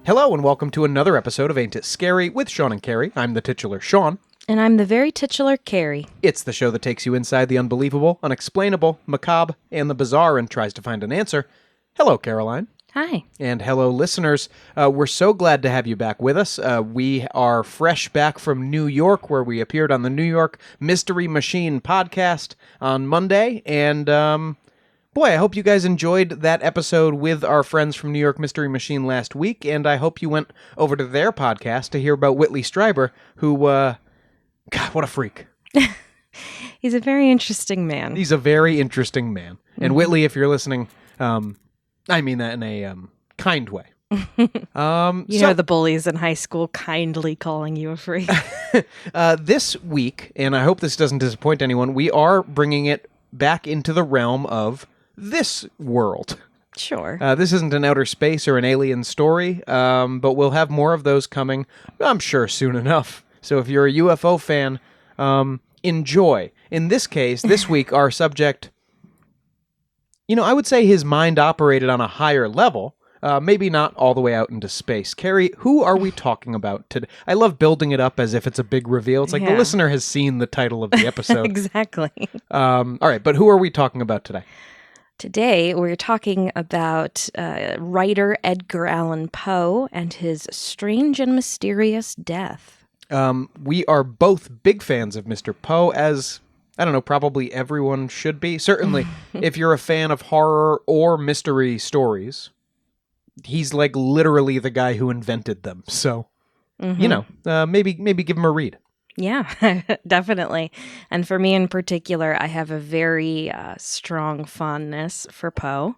Hello and welcome to another episode of Ain't It Scary with Sean and Carrie. I'm the titular Sean. And I'm the very titular Carrie. It's the show that takes you inside the unbelievable, unexplainable, macabre, and the bizarre and tries to find an answer. Hello, Caroline. Hi. And hello, listeners. We're so glad to have you back with us. We are fresh back from New York, where we appeared on the New York Mystery Machine podcast on Monday. And, boy, I hope you guys enjoyed that episode with our friends from New York Mystery Machine last week. And I hope you went over to their podcast to hear about Whitley Strieber, who, God, what a freak. He's a very interesting man. He's a very interesting man. And Whitley, if you're listening, I mean that in a kind way. You know the bullies in high school kindly calling you a freak. This week, and I hope this doesn't disappoint anyone, we are bringing it back into the realm of this world. Sure. This isn't an outer space or an alien story, but we'll have more of those coming, I'm sure, soon enough. So if you're a UFO fan, enjoy. In this case, this week, our subject, I would say his mind operated on a higher level, maybe not all the way out into space. Carrie, who are we talking about today? I love building it up as if it's a big reveal. It's like the listener has seen the title of the episode. Exactly. All right, but who are we talking about today? Today, we're talking about writer Edgar Allan Poe and his strange and mysterious death. We are both big fans of Mr. Poe, as, I don't know, probably everyone should be. Certainly, if you're a fan of horror or mystery stories, he's like literally the guy who invented them. So, maybe give him a read. Yeah, definitely. And for me in particular, I have a very strong fondness for Poe.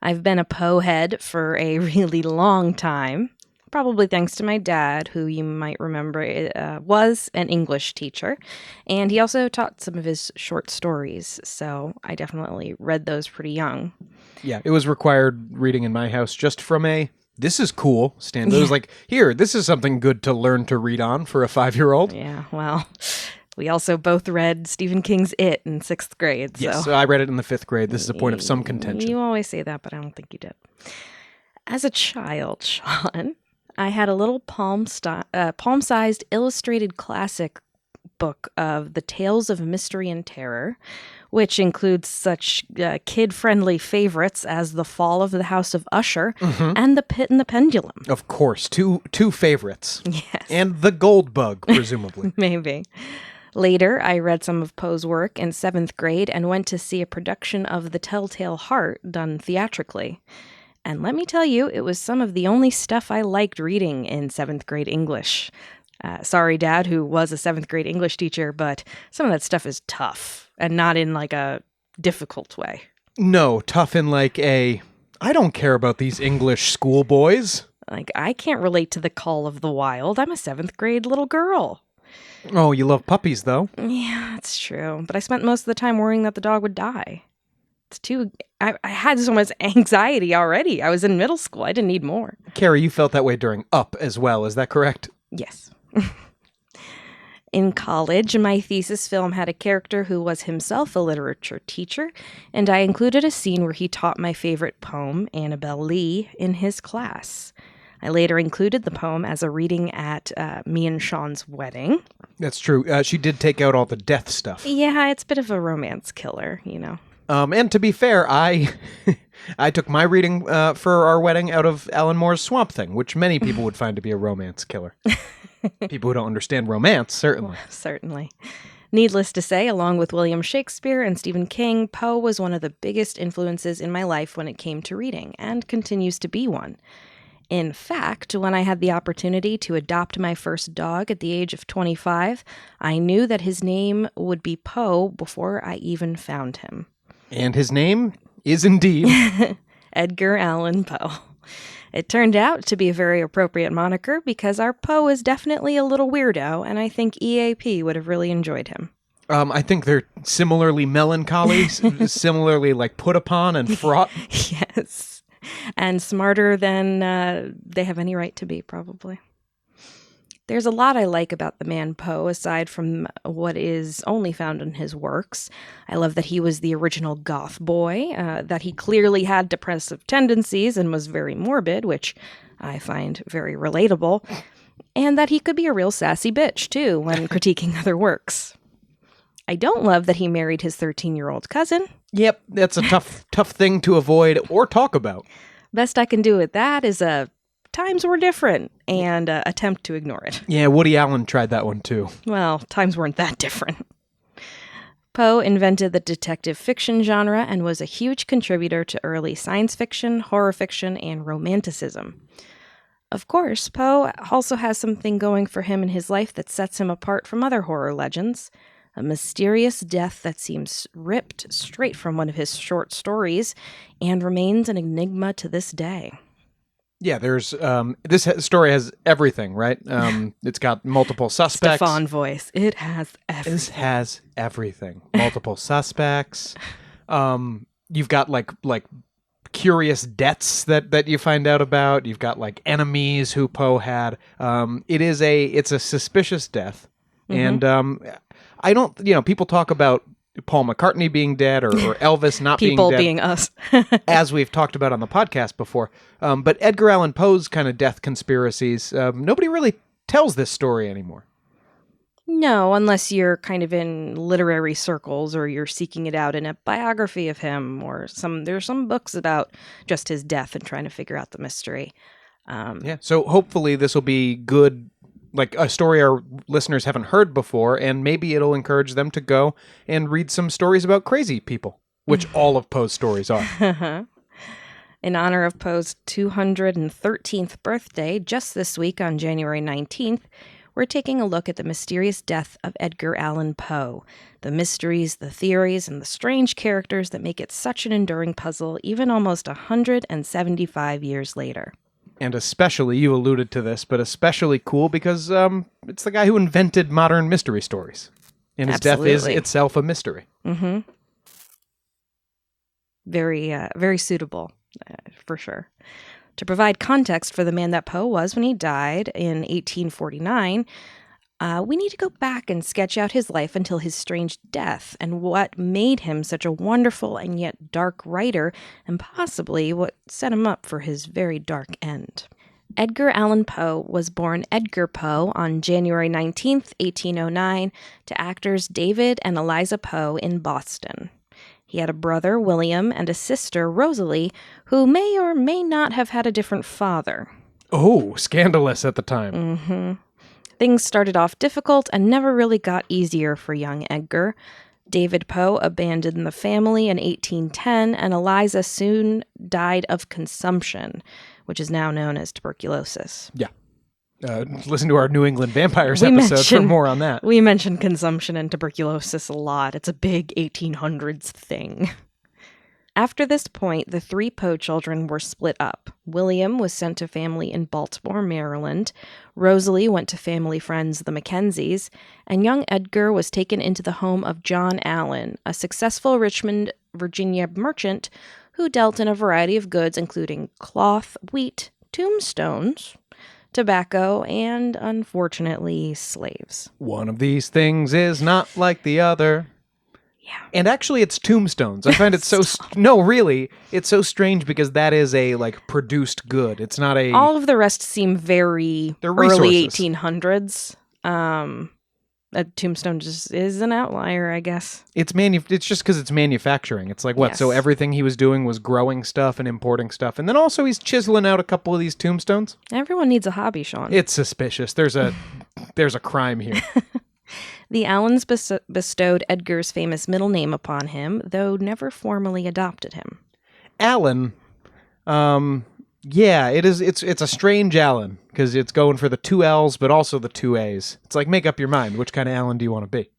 I've been a Poe head for a really long time, probably thanks to my dad, who you might remember was an English teacher. And he also taught some of his short stories, so I definitely read those pretty young. Yeah, it was required reading in my house just from a, this is cool stand. It was like, here, this is something good to learn to read on for a 5-year-old. Yeah, well, we also both read Stephen King's It in 6th grade. Yes, so I read it in the 5th grade. This is a point of some contention. You always say that, but I don't think you did. As a child, Sean, I had a little palm-sized illustrated classic book of the Tales of Mystery and Terror, which includes such kid-friendly favorites as The Fall of the House of Usher and The Pit and the Pendulum. Of course, two favorites. Yes. And The Gold Bug, presumably. Maybe. Later, I read some of Poe's work in 7th grade and went to see a production of The Telltale Heart done theatrically. And let me tell you, it was some of the only stuff I liked reading in 7th grade English. Sorry, Dad, who was a 7th grade English teacher, but some of that stuff is tough and not in like a difficult way. No, tough in like a, I don't care about these English schoolboys. Like, I can't relate to the call of the wild. I'm a 7th grade little girl. Oh, you love puppies, though. Yeah, that's true. But I spent most of the time worrying that the dog would die. I had so much anxiety already. I was in middle school. I didn't need more. Carrie, you felt that way during Up as well. Is that correct? Yes. In college, my thesis film had a character who was himself a literature teacher, and I included a scene where he taught my favorite poem, Annabelle Lee, in his class. I later included the poem as a reading at me and Sean's wedding. That's true. She did take out all the death stuff. Yeah, it's a bit of a romance killer, you know. And to be fair, I took my reading for our wedding out of Alan Moore's Swamp Thing, which many people would find to be a romance killer. People who don't understand romance, certainly. Well, certainly. Needless to say, along with William Shakespeare and Stephen King, Poe was one of the biggest influences in my life when it came to reading, and continues to be one. In fact, when I had the opportunity to adopt my first dog at the age of 25, I knew that his name would be Poe before I even found him. And his name is indeed Edgar Allan Poe. It turned out to be a very appropriate moniker because our Poe is definitely a little weirdo, and I think EAP would have really enjoyed him. I think they're similarly melancholy, similarly like put upon and fraught. Yes. and smarter than they have any right to be, probably. There's a lot I like about the man Poe, aside from what is only found in his works. I love that he was the original goth boy, that he clearly had depressive tendencies and was very morbid, which I find very relatable, and that he could be a real sassy bitch, too, when critiquing other works. I don't love that he married his 13-year-old cousin. Yep, that's a tough thing to avoid or talk about. Best I can do with that is times were different, and attempt to ignore it. Yeah, Woody Allen tried that one too. Well, times weren't that different. Poe invented the detective fiction genre and was a huge contributor to early science fiction, horror fiction, and romanticism. Of course, Poe also has something going for him in his life that sets him apart from other horror legends. A mysterious death that seems ripped straight from one of his short stories and remains an enigma to this day. Yeah, there's this story has everything, right? It's got multiple suspects. Stefan voice. It has everything. This has everything. Multiple suspects. You've got like curious deaths that you find out about. You've got like enemies who Poe had. It's a suspicious death, and I don't. People talk about Paul McCartney being dead or Elvis not being dead. People being us. as we've talked about on the podcast before. But Edgar Allan Poe's kind of death conspiracies, nobody really tells this story anymore. No, unless you're kind of in literary circles or you're seeking it out in a biography of him or there's some books about just his death and trying to figure out the mystery. So hopefully this will be good, like a story our listeners haven't heard before, and maybe it'll encourage them to go and read some stories about crazy people, which all of Poe's stories are. In honor of Poe's 213th birthday, just this week on January 19th, we're taking a look at the mysterious death of Edgar Allan Poe, the mysteries, the theories, and the strange characters that make it such an enduring puzzle even almost 175 years later. And especially, you alluded to this, but especially cool because it's the guy who invented modern mystery stories. And his death is itself a mystery. Mm-hmm. Very suitable, for sure. To provide context for the man that Poe was when he died in 1849, we need to go back and sketch out his life until his strange death and what made him such a wonderful and yet dark writer, and possibly what set him up for his very dark end. Edgar Allan Poe was born Edgar Poe on January 19th, 1809, to actors David and Eliza Poe in Boston. He had a brother, William, and a sister, Rosalie, who may or may not have had a different father. Oh, scandalous at the time. Mm-hmm. Things started off difficult and never really got easier for young Edgar. David Poe abandoned the family in 1810, and Eliza soon died of consumption, which is now known as tuberculosis. Yeah. Listen to our New England Vampires episode for more on that. We mentioned consumption and tuberculosis a lot. It's a big 1800s thing. After this point, the three Poe children were split up. William was sent to family in Baltimore, Maryland. Rosalie went to family friends, the Mackenzies. And young Edgar was taken into the home of John Allen, a successful Richmond, Virginia merchant who dealt in a variety of goods, including cloth, wheat, tombstones, tobacco, and, unfortunately, slaves. One of these things is not like the other. Yeah. And actually, it's tombstones. I find it so... No, really. It's so strange because that is a, produced good. It's not a... All of the rest seem very early 1800s. A tombstone just is an outlier, I guess. It's just because it's manufacturing. It's like, what? Yes. So everything he was doing was growing stuff and importing stuff. And then also he's chiseling out a couple of these tombstones. Everyone needs a hobby, Sean. It's suspicious. There's a crime here. The Allens bestowed Edgar's famous middle name upon him, though never formally adopted him. Allen, yeah, it is. It's a strange Allen because it's going for the two L's, but also the two A's. It's like, make up your mind. Which kind of Allen do you want to be?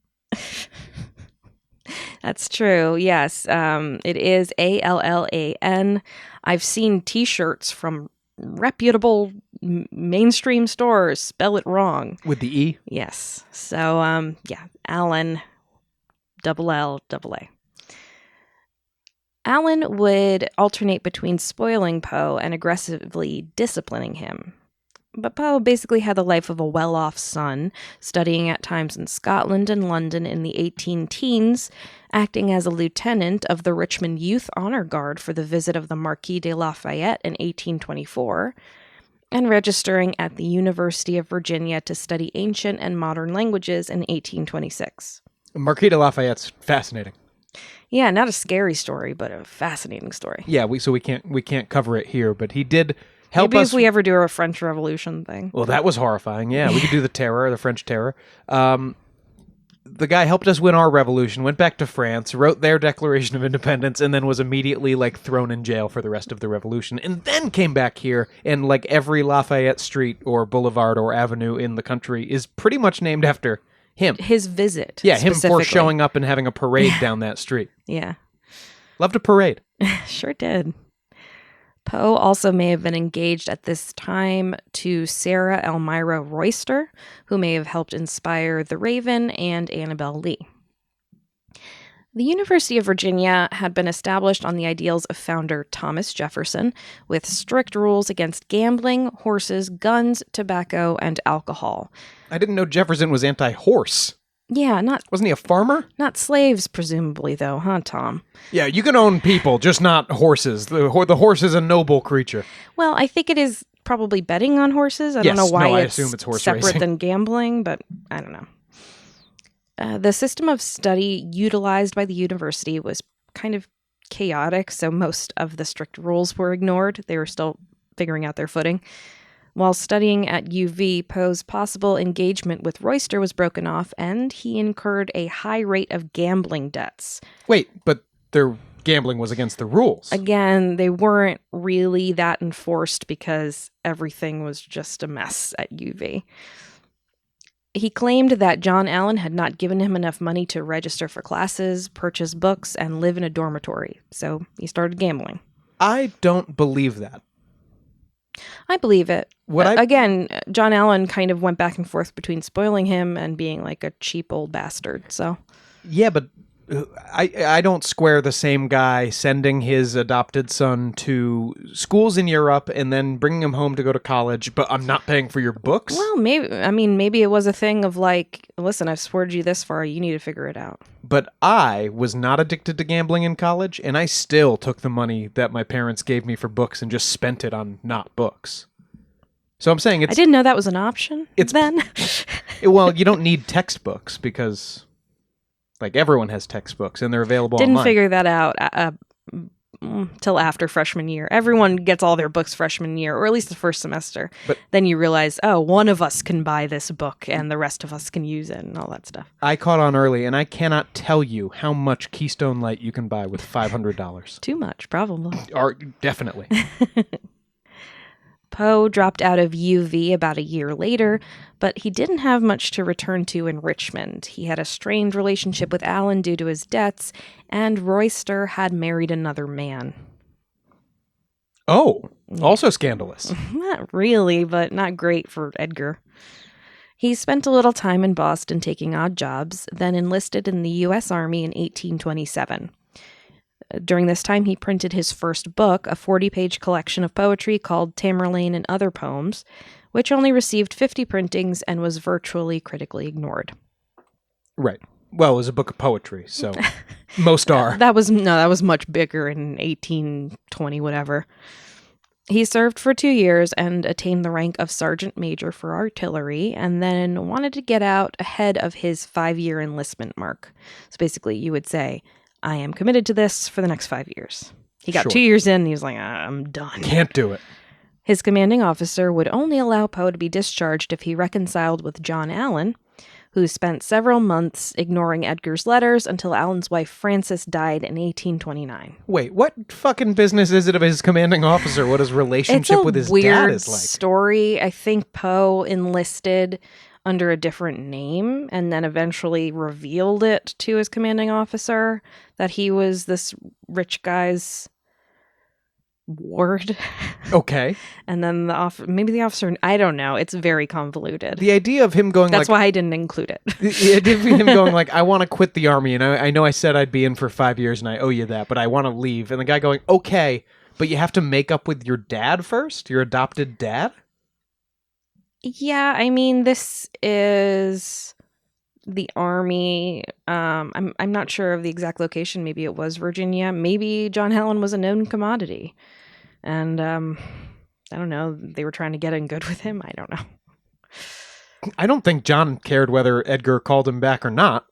That's true. Yes, it is Allan. I've seen T-shirts from reputable mainstream stores spell it wrong with the E. Yes. So yeah, Allen, double L, double A. Allan would alternate between spoiling Poe and aggressively disciplining him. But Poe basically had the life of a well-off son, studying at times in Scotland and London in the 18-teens, acting as a lieutenant of the Richmond Youth Honor Guard for the visit of the Marquis de Lafayette in 1824, and registering at the University of Virginia to study ancient and modern languages in 1826. Marquis de Lafayette's fascinating. Yeah, not a scary story, but a fascinating story. Yeah, we can't cover it here, but he did help Maybe us. if we ever do a French Revolution thing. Well, that was horrifying. Yeah, we could do the French Terror. The guy helped us win our revolution, went back to France, wrote their Declaration of Independence, and then was immediately thrown in jail for the rest of the revolution, and then came back here, and every Lafayette Street or boulevard or avenue in the country is pretty much named after him. His visit. Yeah, him for showing up and having a parade down that street. Yeah. Loved a parade. Sure did. Poe also may have been engaged at this time to Sarah Elmira Royster, who may have helped inspire The Raven and Annabelle Lee. The University of Virginia had been established on the ideals of founder Thomas Jefferson, with strict rules against gambling, horses, guns, tobacco, and alcohol. I didn't know Jefferson was anti-horse. Yeah, Wasn't he a farmer? not slaves, presumably, though, huh, Tom? Yeah, you can own people, just not horses. The horse is a noble creature. Well, I think it is probably betting on horses. I don't know why I it's assume it's horse separate racing. than gambling, but I don't know. The system of study utilized by the university was kind of chaotic, so most of the strict rules were ignored. They were still figuring out their footing. While studying at UV, Poe's possible engagement with Royster was broken off, and he incurred a high rate of gambling debts. Wait, but their gambling was against the rules. Again, they weren't really that enforced because everything was just a mess at UV. He claimed that John Allan had not given him enough money to register for classes, purchase books, and live in a dormitory, so he started gambling. I don't believe that. I believe it. Again, John Allan kind of went back and forth between spoiling him and being like a cheap old bastard, so... Yeah, but I don't square the same guy sending his adopted son to schools in Europe and then bringing him home to go to college, but I'm not paying for your books? Well, maybe it was a thing of listen, I've supported you this far, you need to figure it out. But I was not addicted to gambling in college, and I still took the money that my parents gave me for books and just spent it on not books. So I'm saying I didn't know that was an option then. Well, you don't need textbooks because... everyone has textbooks, and they're available online. Didn't figure that out till after freshman year. Everyone gets all their books freshman year, or at least the first semester. But then you realize, one of us can buy this book, and the rest of us can use it, and all that stuff. I caught on early, and I cannot tell you how much Keystone Light you can buy with $500. Too much, probably. Or definitely. Poe dropped out of UV about a year later, but he didn't have much to return to in Richmond. He had a strained relationship with Allan due to his debts, and Royster had married another man. Oh, also scandalous. Not really, but not great for Edgar. He spent a little time in Boston taking odd jobs, then enlisted in the U.S. Army in 1827. During this time, he printed his first book, a 40-page collection of poetry called Tamerlane and Other Poems, which only received 50 printings and was virtually critically ignored. Right. Well, it was a book of poetry, so most are. That was much bigger in 1820, whatever. He served for 2 years and attained the rank of sergeant major for artillery, and then wanted to get out ahead of his 5-year enlistment mark. So basically, you would say, I am committed to this for the next 5 years. He got 2 years in, and he was like, I'm done. Can't do it. His commanding officer would only allow Poe to be discharged if he reconciled with John Allan, who spent several months ignoring Edgar's letters until Allan's wife Frances died in 1829. Wait, what fucking business is it of his commanding officer what his relationship with his dad is like? It's a weird story. I think Poe enlisted under a different name and then eventually revealed it to his commanding officer that he was this rich guy's ward. Okay. And then maybe the officer, I don't know. It's very convoluted. The idea of him going That's why I didn't include it. The idea of him going like, I want to quit the army, and I know I said I'd be in for 5 years, and I owe you that, but I want to leave. And the guy going, okay, but you have to make up with your dad first? Your adopted dad? Yeah, I mean, this is the army. I'm not sure of the exact location. Maybe it was Virginia. Maybe John Allan was a known commodity. And I don't know. They were trying to get in good with him. I don't know. I don't think John cared whether Edgar called him back or not.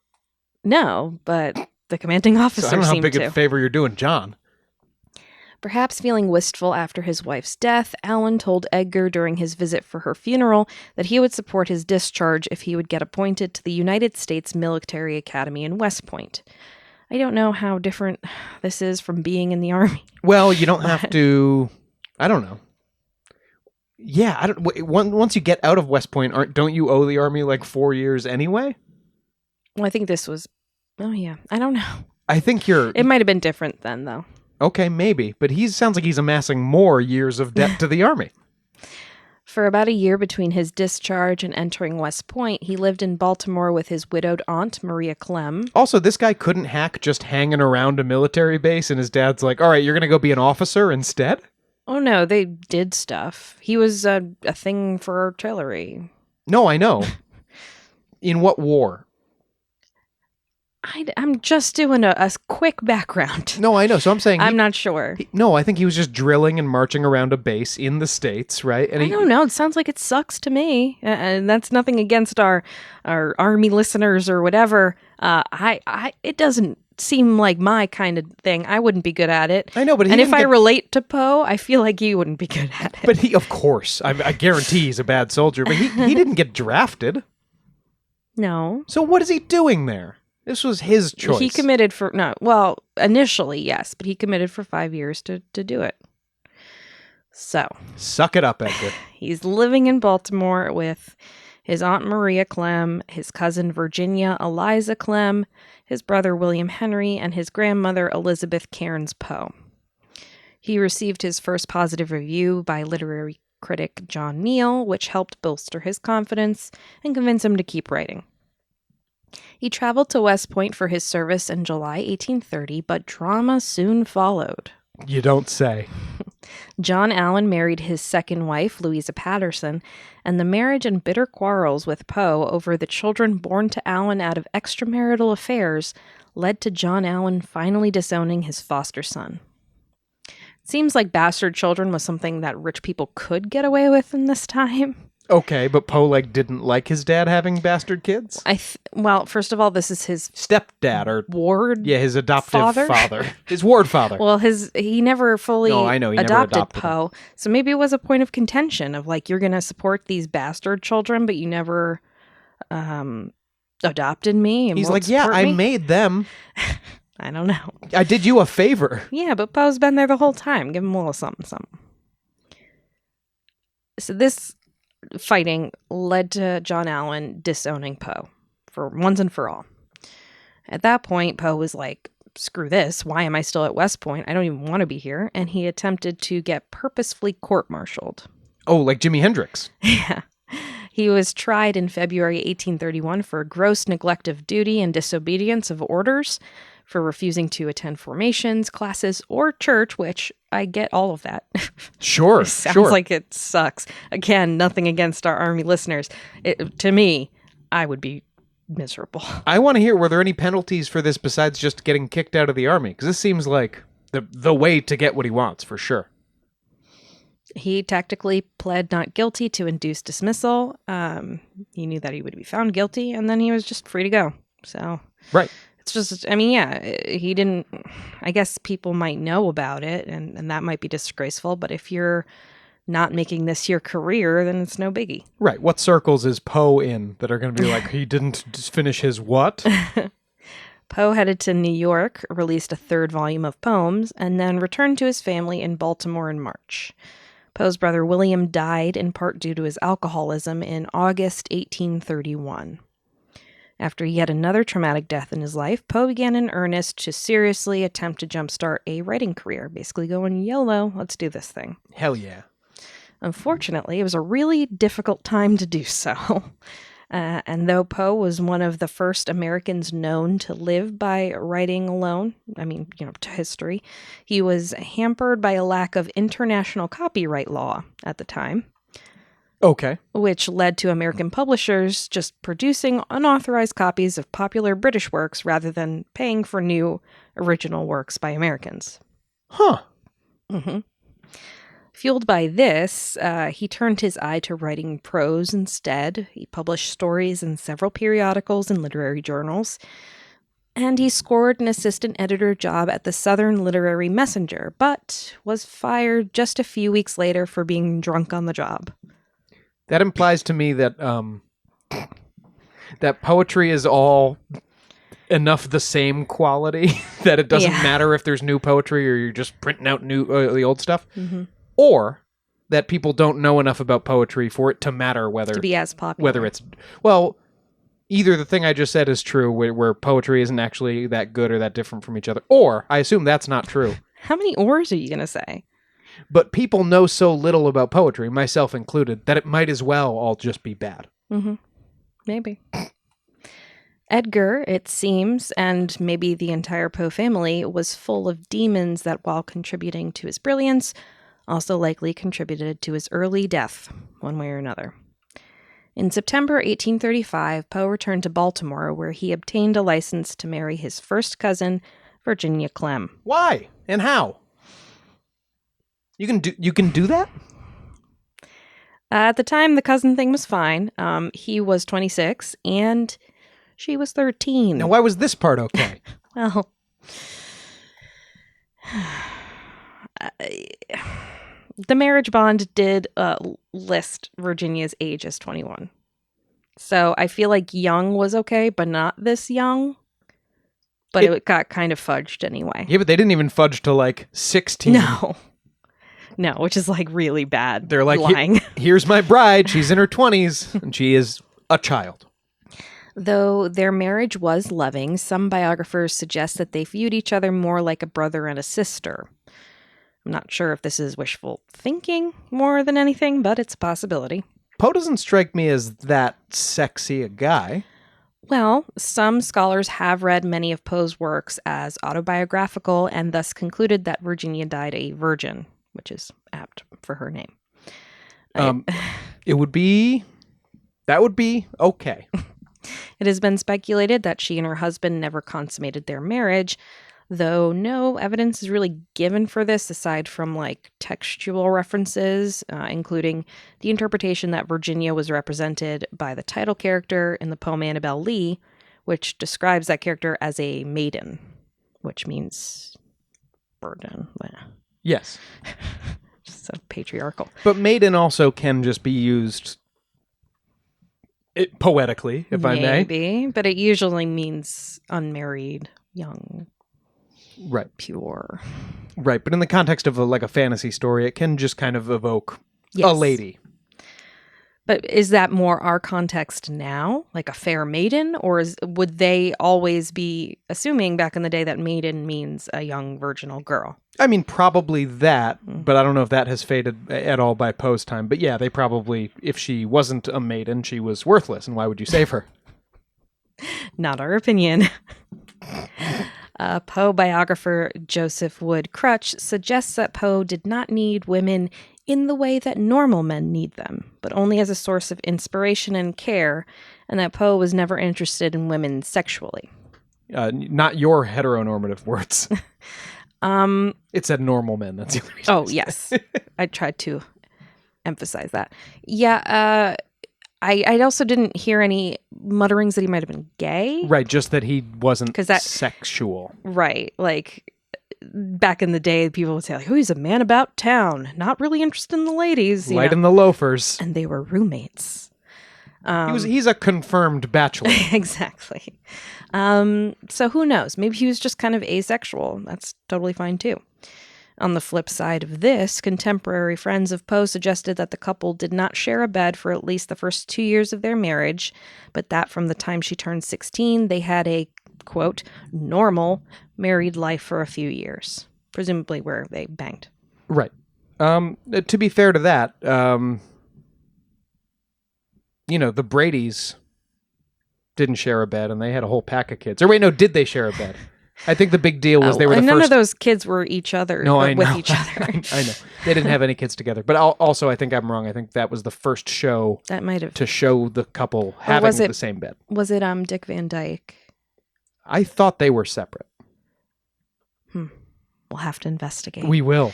No, but the commanding officer So I don't know how seemed big to. a favor you're doing John. Perhaps feeling wistful after his wife's death, Allan told Edgar during his visit for her funeral that he would support his discharge if he would get appointed to the United States Military Academy in West Point. I don't know how different this is from being in the Army. Well, you don't have to... I don't know. Yeah, once you get out of West Point, don't you owe the Army like 4 years anyway? Well, I think this was... Oh, yeah. I don't know. I think you're... It might have been different then, though. Okay, maybe. But he sounds like he's amassing more years of debt to the Army. For about a year between his discharge and entering West Point, he lived in Baltimore with his widowed aunt, Maria Clem. Also, this guy couldn't hack just hanging around a military base, and his dad's like, all right, you're going to go be an officer instead? Oh, no, they did stuff. He was a thing for artillery. No, I know. In what war? I'm just doing a quick background. No, I know. So I'm saying... I'm not sure. No, I think he was just drilling and marching around a base in the States, right? And I don't know. It sounds like it sucks to me. And that's nothing against our Army listeners or whatever. It doesn't seem like my kind of thing. I wouldn't be good at it. I know, but and if I relate to Poe, I feel like you wouldn't be good at it. But he, of course, I guarantee he's a bad soldier, but he didn't get drafted. No. So what is he doing there? This was his choice. He committed for, no, well, initially, yes, but he committed for 5 years to do it. So. Suck it up, Edgar. He's living in Baltimore with his Aunt Maria Clem, his cousin Virginia Eliza Clem, his brother William Henry, and his grandmother Elizabeth Cairns Poe. He received his first positive review by literary critic John Neal, which helped bolster his confidence and convince him to keep writing. He traveled to West Point for his service in July 1830, but drama soon followed. You don't say. John Allan married his second wife, Louisa Patterson, and the marriage and bitter quarrels with Poe over the children born to Allan out of extramarital affairs led to John Allan finally disowning his foster son. It seems like bastard children was something that rich people could get away with in this time. Okay, but Poe didn't like his dad having bastard kids? Well, first of all, this is his stepdad or ward. Yeah, his adoptive father. His ward father. Well, he never fully he never adopted Poe. So maybe it was a point of contention of you're going to support these bastard children, but you never adopted me. And he's like, yeah, I made them. I don't know. I did you a favor. Yeah, but Poe's been there the whole time. Give him a little something, something. So this fighting led to John Allan disowning Poe for once and for all. At that point, Poe was like, screw this. Why am I still at West Point? I don't even want to be here. And he attempted to get purposefully court-martialed. Oh, like Jimi Hendrix. Yeah. He was tried in February 1831 for gross neglect of duty and disobedience of orders, for refusing to attend formations, classes, or church, which I get all of that. Sure, Sounds like it sucks. Again, nothing against our Army listeners. To me, I would be miserable. I want to hear, were there any penalties for this besides just getting kicked out of the Army? Because this seems like the way to get what he wants, for sure. He tactically pled not guilty to induced dismissal. He knew that he would be found guilty, and then he was just free to go. So, right. It's just, he didn't, I guess people might know about it, and that might be disgraceful, but if you're not making this your career, then it's no biggie. Right. What circles is Poe in that are going to be like, he didn't finish his what? Poe headed to New York, released a third volume of poems, and then returned to his family in Baltimore in March. Poe's brother William died in part due to his alcoholism in August 1831. After yet another traumatic death in his life, Poe began in earnest to seriously attempt to jumpstart a writing career, basically going, YOLO, let's do this thing. Hell yeah. Unfortunately, it was a really difficult time to do so. And though Poe was one of the first Americans known to live by writing alone, to history, he was hampered by a lack of international copyright law at the time. Okay. Which led to American publishers just producing unauthorized copies of popular British works rather than paying for new original works by Americans. Huh. Mm-hmm. Fueled by this, he turned his eye to writing prose instead. He published stories in several periodicals and literary journals. And he scored an assistant editor job at the Southern Literary Messenger, but was fired just a few weeks later for being drunk on the job. That implies to me that that poetry is all enough the same quality that it doesn't matter if there's new poetry or you're just printing out new the old stuff. Mm-hmm. Or that people don't know enough about poetry for it to matter whether to be as popular. Whether it's either the thing I just said is true, where poetry isn't actually that good or that different from each other, or I assume that's not true. How many ors are you going to say? But people know so little about poetry, myself included, that it might as well all just be bad. Mm-hmm. Maybe. Edgar, it seems, and maybe the entire Poe family, was full of demons that, while contributing to his brilliance, also likely contributed to his early death, one way or another. In September 1835, Poe returned to Baltimore, where he obtained a license to marry his first cousin, Virginia Clem. Why? And how? You can do that? At the time, the cousin thing was fine. He was 26, and she was 13. Now, why was this part okay? Well... the marriage bond did list Virginia's age as 21. So I feel like young was okay, but not this young. But it got kind of fudged anyway. Yeah, but they didn't even fudge to like 16. No, which is like really bad. They're like, lying. Here's my bride. She's in her 20s, and she is a child. Though their marriage was loving, some biographers suggest that they viewed each other more like a brother and a sister. I'm not sure if this is wishful thinking more than anything, but it's a possibility. Poe doesn't strike me as that sexy a guy. Well, some scholars have read many of Poe's works as autobiographical and thus concluded that Virginia died a virgin, which is apt for her name. That would be okay. It has been speculated that she and her husband never consummated their marriage, though no evidence is really given for this aside from like textual references, including the interpretation that Virginia was represented by the title character in the poem Annabelle Lee, which describes that character as a maiden, which means burden. Yes. So patriarchal. But maiden also can just be used poetically, if I may. Maybe, but it usually means unmarried, young. Right. Pure. Right, but in the context of a fantasy story, it can just kind of evoke a lady. But is that more our context now, like a fair maiden, or would they always be assuming back in the day that maiden means a young virginal girl? I mean, probably that, but I don't know if that has faded at all by Poe's time. But yeah, they probably, if she wasn't a maiden, she was worthless, and why would you save her? Not our opinion. Poe biographer Joseph Wood Crutch suggests that Poe did not need women in the way that normal men need them, but only as a source of inspiration and care, and that Poe was never interested in women sexually. Not your heteronormative words. It said normal men. That's the only reason. Oh, yes. I tried to emphasize that. Yeah, I also didn't hear any mutterings that he might have been gay. Right, just that he wasn't sexual. Right, like back in the day, people would say, like, "Oh, he's a man about town, not really interested in the ladies." Light in the loafers. And they were roommates. He's a confirmed bachelor. Exactly. So who knows? Maybe he was just kind of asexual. That's totally fine too. On the flip side of this, contemporary friends of Poe suggested that the couple did not share a bed for at least the first 2 years of their marriage, but that from the time she turned 16, they had a, quote, normal married life for a few years, presumably where they banged. Right. To be fair to that, the Bradys didn't share a bed, and they had a whole pack of kids. Or wait, no, did they share a bed? I think the big deal was they were the none first... of those kids were each other. No, I know. With each other. I know. They didn't have any kids together. But also, I think I'm wrong. I think that was the first show that might have to show the couple having the same bed. Was it Dick Van Dyke? I thought they were separate. We'll have to investigate. We will.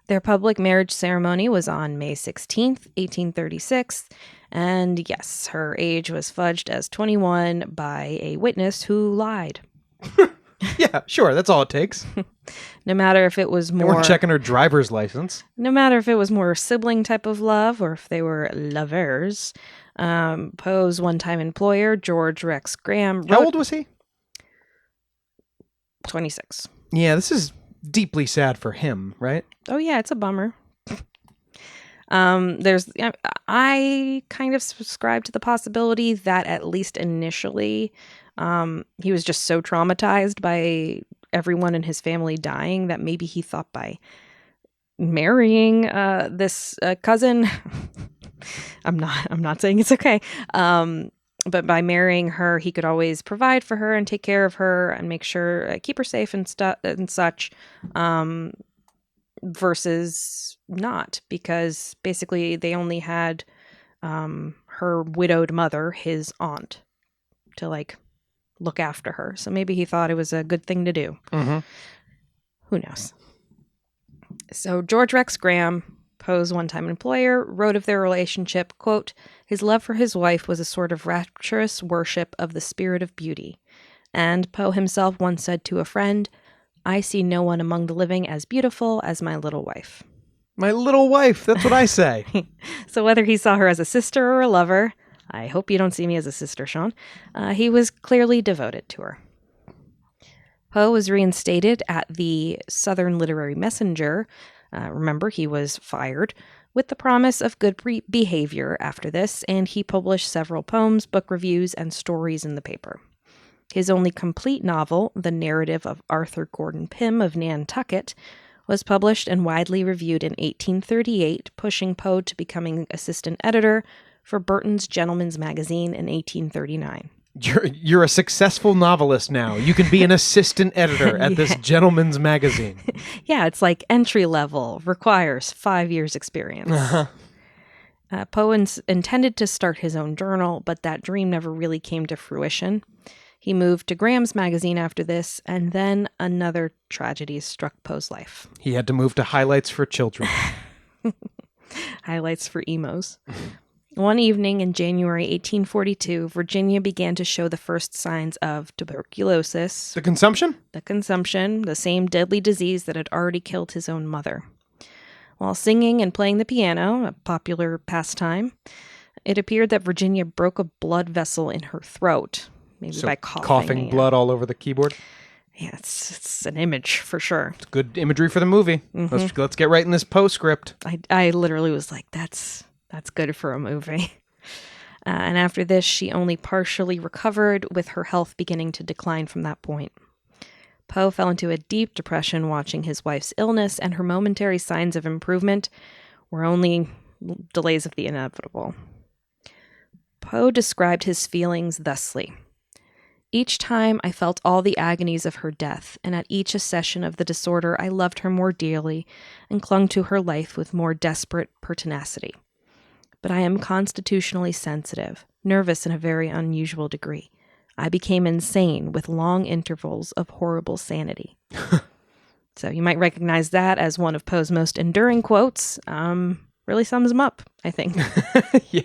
Their public marriage ceremony was on May 16th, 1836. And yes, her age was fudged as 21 by a witness who lied. Yeah, sure. That's all it takes. No matter if it was more... They weren't checking her driver's license. No matter if it was more sibling type of love or if they were lovers. Poe's one-time employer, George Rex Graham... How old was he? 26. Yeah, this is deeply sad for him, right? Oh, yeah, it's a bummer. I kind of subscribe to the possibility that at least initially he was just so traumatized by everyone in his family dying that maybe he thought by marrying this cousin I'm not saying it's okay, but by marrying her he could always provide for her and take care of her and make sure keep her safe and such, versus not, because basically they only had her widowed mother, his aunt, to look after her. So maybe he thought it was a good thing to do. Mm-hmm. Who knows? So George Rex Graham, Poe's one-time employer, wrote of their relationship, quote, his love for his wife was a sort of rapturous worship of the spirit of beauty. And Poe himself once said to a friend, I see no one among the living as beautiful as my little wife. My little wife, that's what I say. So whether he saw her as a sister or a lover, I hope you don't see me as a sister, Sean, he was clearly devoted to her. Poe was reinstated at the Southern Literary Messenger. Remember, he was fired, with the promise of good behavior after this, and he published several poems, book reviews, and stories in the paper. His only complete novel, The Narrative of Arthur Gordon Pym of Nantucket, was published and widely reviewed in 1838, pushing Poe to becoming assistant editor for Burton's Gentleman's Magazine in 1839. You're a successful novelist now. You can be an assistant editor at this Gentleman's Magazine. Yeah, it's like entry level, requires 5 years experience. Uh-huh. Poe intended to start his own journal, but that dream never really came to fruition. He moved to Graham's magazine after this, and then another tragedy struck Poe's life. He had to move to Highlights for Children. Highlights for emos. One evening in January 1842, Virginia began to show the first signs of tuberculosis. The consumption? The consumption, the same deadly disease that had already killed his own mother. While singing and playing the piano, a popular pastime, it appeared that Virginia broke a blood vessel in her throat. Maybe by coughing. Coughing blood all over the keyboard? Yeah, it's an image for sure. It's good imagery for the movie. Mm-hmm. Let's get right in this postscript. I literally was like, that's good for a movie. And after this, she only partially recovered, with her health beginning to decline from that point. Poe fell into a deep depression watching his wife's illness, and her momentary signs of improvement were only delays of the inevitable. Poe described his feelings thusly. Each time I felt all the agonies of her death, and at each accession of the disorder I loved her more dearly and clung to her life with more desperate pertinacity. But I am constitutionally sensitive, nervous in a very unusual degree. I became insane with long intervals of horrible sanity. So you might recognize that as one of Poe's most enduring quotes. Really sums him up, I think. Yeah.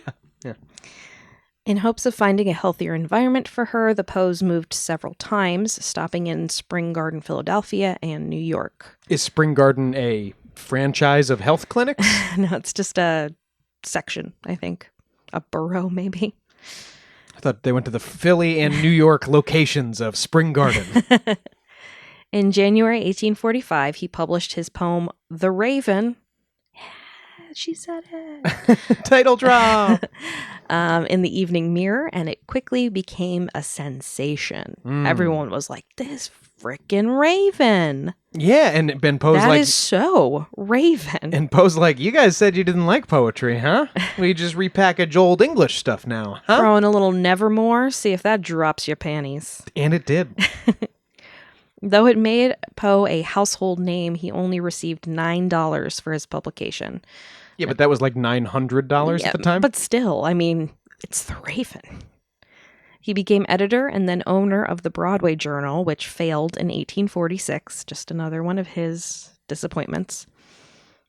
In hopes of finding a healthier environment for her, the Poes moved several times, stopping in Spring Garden, Philadelphia, and New York. Is Spring Garden a franchise of health clinics? No, it's just a section, I think. A borough, maybe. I thought they went to the Philly and New York locations of Spring Garden. In January 1845, he published his poem, The Raven. Yeah, she said it. Title drop. In the Evening Mirror, and it quickly became a sensation. Everyone was like, this frickin' Raven. Yeah, and Ben Poe's That like... is so Raven. And Poe's like, you guys said you didn't like poetry, huh? We just repackage old English stuff now, huh? Throw in a little Nevermore, see if that drops your panties. And it did. Though it made Poe a household name, he only received $9 for his publication. Yeah, but that was like $900 at the time? But still, I mean, it's The Raven. He became editor and then owner of the Broadway Journal, which failed in 1846, just another one of his disappointments.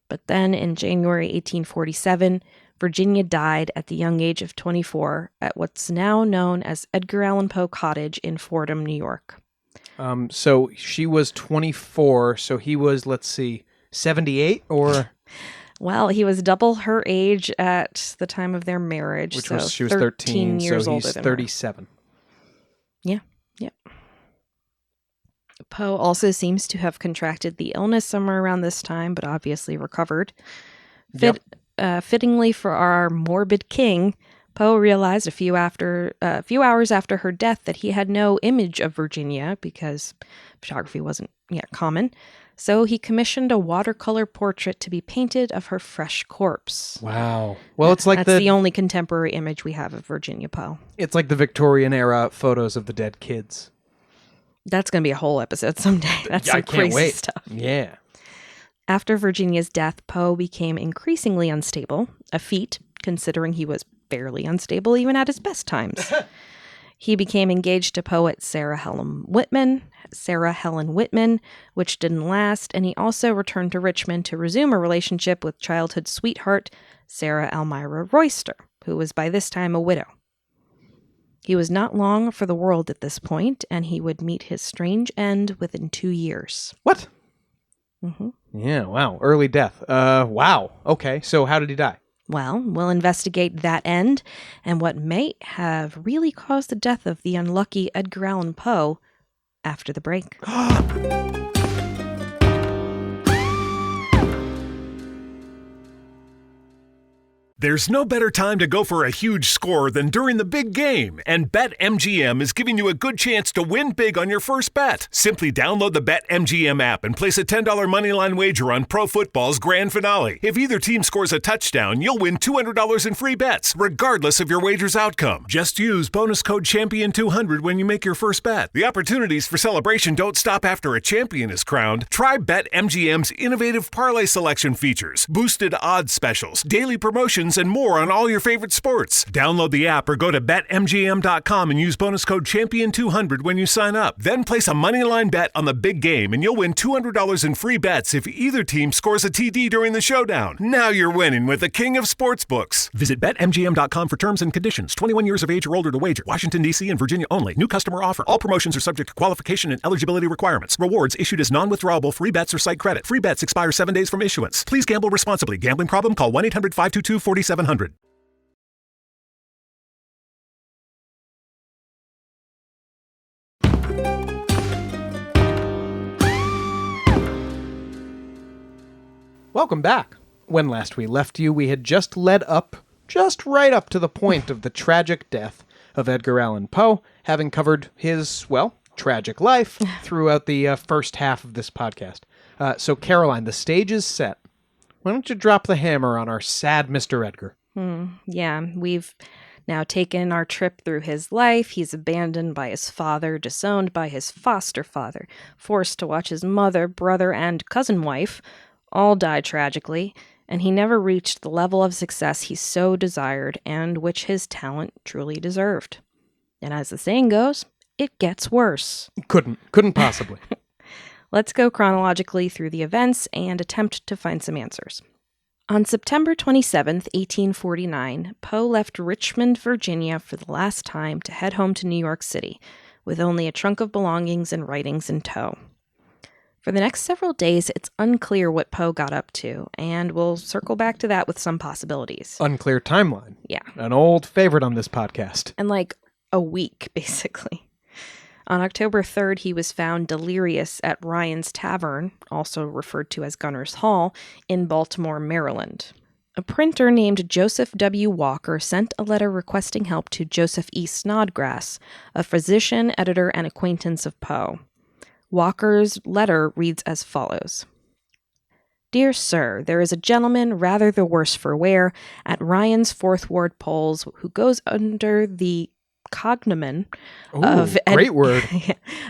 But then in January 1847, Virginia died at the young age of 24 at what's now known as Edgar Allan Poe Cottage in Fordham, New York. So she was 24, so he was, let's see, 78 or... Well, he was double her age at the time of their marriage. Which so was, she was 13, years so older he's than 37. Her. Yeah. Poe also seems to have contracted the illness somewhere around this time, but obviously recovered. Fittingly for our morbid king, Poe realized a few hours after her death that he had no image of Virginia because photography wasn't yet common. So he commissioned a watercolor portrait to be painted of her fresh corpse. Wow. Well, it's like That's the only contemporary image we have of Virginia Poe. It's like the Victorian era photos of the dead kids. That's going to be a whole episode someday. That's some crazy stuff. Yeah. After Virginia's death, Poe became increasingly unstable, a feat considering he was barely unstable even at his best times. He became engaged to poet Sarah Helen Whitman, which didn't last, and he also returned to Richmond to resume a relationship with childhood sweetheart Sarah Elmira Royster, who was by this time a widow. He was not long for the world at this point, and he would meet his strange end within 2 years. What? Mm-hmm. Yeah, wow. Early death. Wow. Okay, so how did he die? Well, we'll investigate that end and what may have really caused the death of the unlucky Edgar Allan Poe after the break. There's no better time to go for a huge score than during the big game, and BetMGM is giving you a good chance to win big on your first bet. Simply download the BetMGM app and place a $10 moneyline wager on pro football's grand finale. If either team scores a touchdown, you'll win $200 in free bets, regardless of your wager's outcome. Just use bonus code CHAMPION200 when you make your first bet. The opportunities for celebration don't stop after a champion is crowned. Try BetMGM's innovative parlay selection features, boosted odds specials, daily promotions, and more on all your favorite sports. Download the app or go to BetMGM.com and use bonus code CHAMPION200 when you sign up. Then place a moneyline bet on the big game and you'll win $200 in free bets if either team scores a TD during the showdown. Now you're winning with the king of sportsbooks. Visit BetMGM.com for terms and conditions. 21 years of age or older to wager. Washington, D.C. and Virginia only. New customer offer. All promotions are subject to qualification and eligibility requirements. Rewards issued as non-withdrawable free bets or site credit. Free bets expire 7 days from issuance. Please gamble responsibly. Gambling problem? Call 1-800-522-4700. Welcome back. When last we left you, we had just led up, just right up to the point of the tragic death of Edgar Allan Poe, having covered his, well, tragic life throughout the first half of this podcast. So, Caroline, the stage is set. Why don't you drop the hammer on our sad Mr. Edgar? Yeah, we've now taken our trip through his life. He's abandoned by his father, disowned by his foster father, forced to watch his mother, brother, and cousin wife all die tragically, and he never reached the level of success he so desired and which his talent truly deserved. And as the saying goes, it gets worse. Couldn't possibly. Let's go chronologically through the events and attempt to find some answers. On September 27th, 1849, Poe left Richmond, Virginia for the last time to head home to New York City, with only a trunk of belongings and writings in tow. For the next several days, it's unclear what Poe got up to, and we'll circle back to that with some possibilities. Unclear timeline. Yeah. An old favorite on this podcast. And like a week, basically. On October 3rd, he was found delirious at Ryan's Tavern, also referred to as Gunner's Hall, in Baltimore, Maryland. A printer named Joseph W. Walker sent a letter requesting help to Joseph E. Snodgrass, a physician, editor, and acquaintance of Poe. Walker's letter reads as follows. Dear Sir, there is a gentleman, rather the worse for wear, at Ryan's Fourth Ward polls who goes under the cognomen of great word.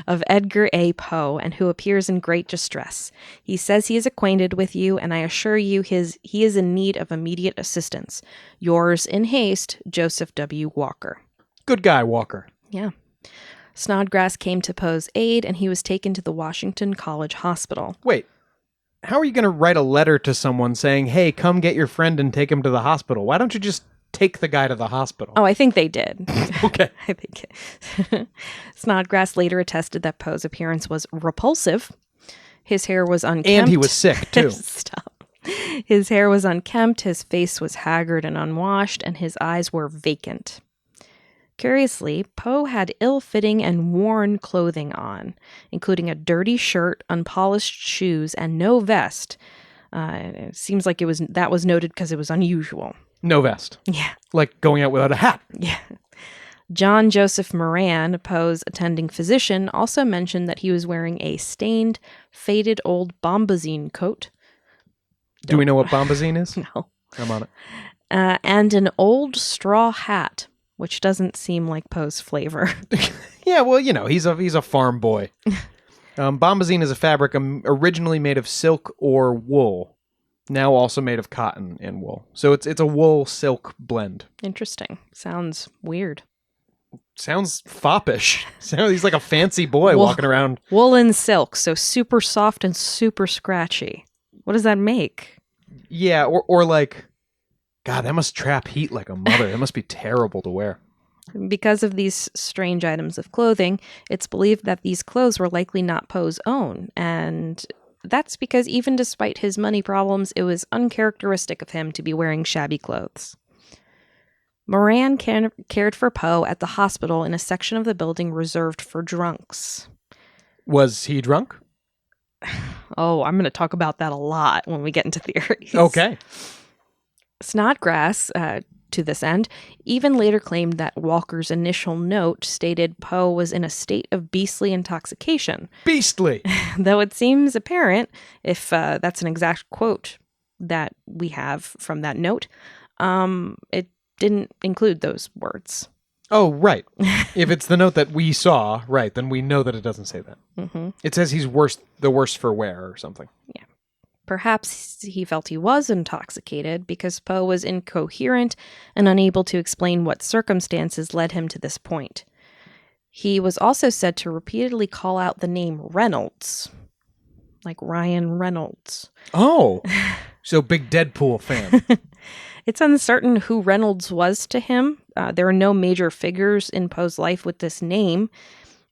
of Edgar A. Poe, and who appears in great distress. He says he is acquainted with you, and I assure you he is in need of immediate assistance. Yours in haste, Joseph W. Walker. Good guy, Walker. Yeah. Snodgrass came to Poe's aid, and he was taken to the Washington College Hospital. Wait, how are you going to write a letter to someone saying, hey, come get your friend and take him to the hospital? Why don't you just take the guy to the hospital? Oh, I think they did. Okay. I think. Snodgrass later attested that Poe's appearance was repulsive. His hair was unkempt. And he was sick, too. Stop. His hair was unkempt, his face was haggard and unwashed, and his eyes were vacant. Curiously, Poe had ill-fitting and worn clothing on, including a dirty shirt, unpolished shoes, and no vest. It seems like that was noted because it was unusual. No vest. Yeah. Like going out without a hat. Yeah. John Joseph Moran, Poe's attending physician, also mentioned that he was wearing a stained, faded old bombazine coat. Do we know what bombazine is? No. I'm on it. And an old straw hat, which doesn't seem like Poe's flavor. Yeah, well, he's a farm boy. Bombazine is a fabric originally made of silk or wool, now also made of cotton and wool. So it's a wool-silk blend. Interesting. Sounds weird. Sounds foppish. He's like a fancy boy walking around. Wool and silk, so super soft and super scratchy. What does that make? Yeah, or like, God, that must trap heat like a mother. That must be terrible to wear. Because of these strange items of clothing, it's believed that these clothes were likely not Poe's own, and that's because even despite his money problems, it was uncharacteristic of him to be wearing shabby clothes. Moran cared for Poe at the hospital in a section of the building reserved for drunks. Was he drunk? Oh, I'm going to talk about that a lot when we get into theories. Okay. Snodgrass, to this end, even later claimed that Walker's initial note stated Poe was in a state of beastly intoxication. Beastly! Though it seems apparent, if that's an exact quote that we have from that note, it didn't include those words. Oh, right. If it's the note that we saw, right, then we know that it doesn't say that. Mm-hmm. It says he's the worst for wear or something. Yeah. Perhaps he felt he was intoxicated because Poe was incoherent and unable to explain what circumstances led him to this point. He was also said to repeatedly call out the name Reynolds, like Ryan Reynolds. Oh, so big Deadpool fan. It's uncertain who Reynolds was to him. There are no major figures in Poe's life with this name.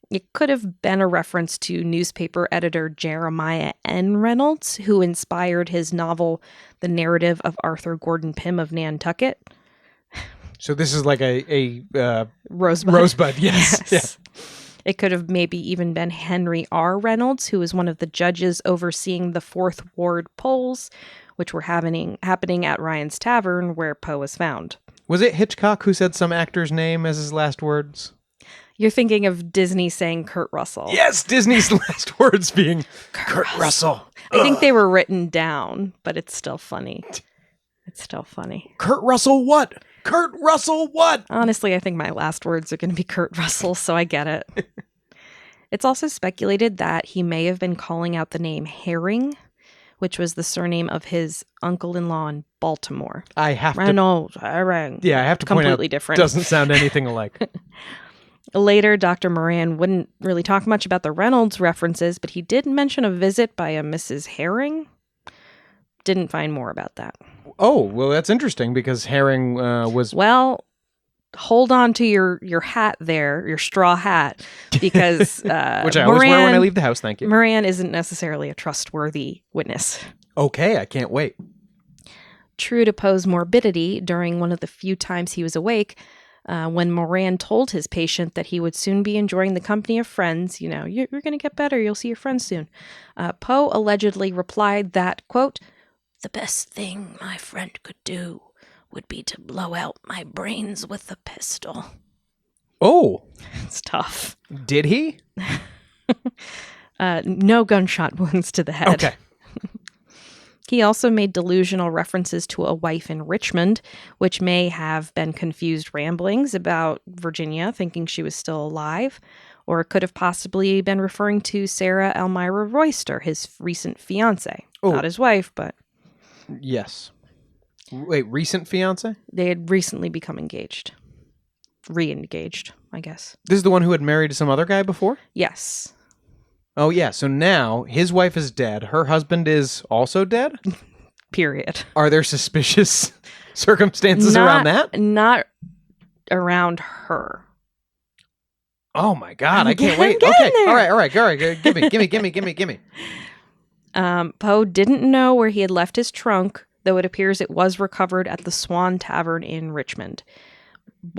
It could have been a reference to newspaper editor Jeremiah N. Reynolds, who inspired his novel, The Narrative of Arthur Gordon Pym of Nantucket. So this is like a Rosebud. Rosebud, yes. Yes. Yeah. It could have maybe even been Henry R. Reynolds, who was one of the judges overseeing the Fourth Ward polls, which were happening at Ryan's Tavern, where Poe was found. Was it Hitchcock who said some actor's name as his last words? You're thinking of Disney saying Kurt Russell. Yes, Disney's last words being Kurt Russell. I think they were written down, but it's still funny. It's still funny. Kurt Russell what? Kurt Russell what? Honestly, I think my last words are going to be Kurt Russell, so I get it. It's also speculated that he may have been calling out the name Herring, which was the surname of his uncle-in-law in Baltimore. I have Reynolds, Herring. Yeah, I have to point out. Completely different. Doesn't sound anything alike. Later, Dr. Moran wouldn't really talk much about the Reynolds references, but he did mention a visit by a Mrs. Herring. Didn't find more about that. Oh, well, that's interesting because Herring was... Well, hold on to your hat there, your straw hat, because which I always wear when I leave the house, thank you. Moran isn't necessarily a trustworthy witness. Okay, I can't wait. True to Poe's morbidity, during one of the few times he was awake, When Moran told his patient that he would soon be enjoying the company of friends, you're going to get better, you'll see your friends soon, Poe allegedly replied that, quote, "The best thing my friend could do would be to blow out my brains with a pistol." Oh. It's tough. Did he? No gunshot wounds to the head. Okay. He also made delusional references to a wife in Richmond, which may have been confused ramblings about Virginia, thinking she was still alive, or it could have possibly been referring to Sarah Elmira Royster, his recent fiancée. Oh. Not his wife, but... Yes. Wait, recent fiance? They had recently become engaged. Re-engaged, I guess. This is the one who had married some other guy before? Yes. Oh, yeah. So now his wife is dead. Her husband is also dead? Period. Are there suspicious circumstances around that? Not around her. Oh, my God. I can't I'm wait. getting Okay. there. All right. Give me. Poe didn't know where he had left his trunk, though it appears it was recovered at the Swan Tavern in Richmond.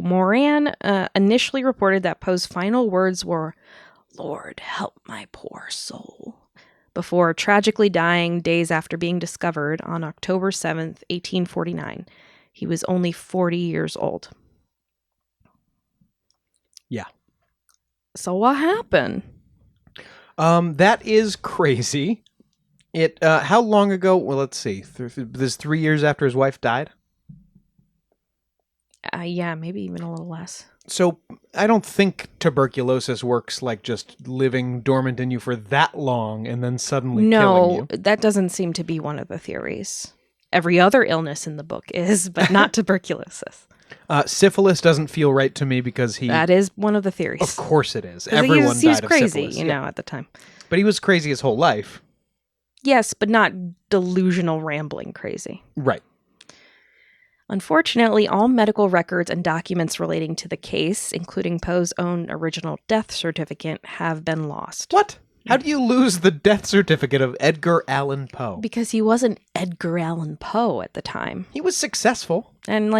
Moran initially reported that Poe's final words were, "Lord, help my poor soul," before tragically dying days after being discovered on October 7th, 1849. He was only 40 years old. Yeah. So what happened? That is crazy. How long ago? Well, let's see. This is 3 years after his wife died? Yeah, maybe even a little less. So I don't think tuberculosis works like just living dormant in you for that long and then suddenly killing you. No, that doesn't seem to be one of the theories. Every other illness in the book is, but not tuberculosis. Syphilis doesn't feel right to me because That is one of the theories. Of course it is. 'Cause Everyone he was died of crazy, syphilis. at the time. But he was crazy his whole life. Yes, but not delusional rambling crazy. Right. Unfortunately, all medical records and documents relating to the case, including Poe's own original death certificate, have been lost. What? How do you lose the death certificate of Edgar Allan Poe? Because he wasn't Edgar Allan Poe at the time. He was successful. And,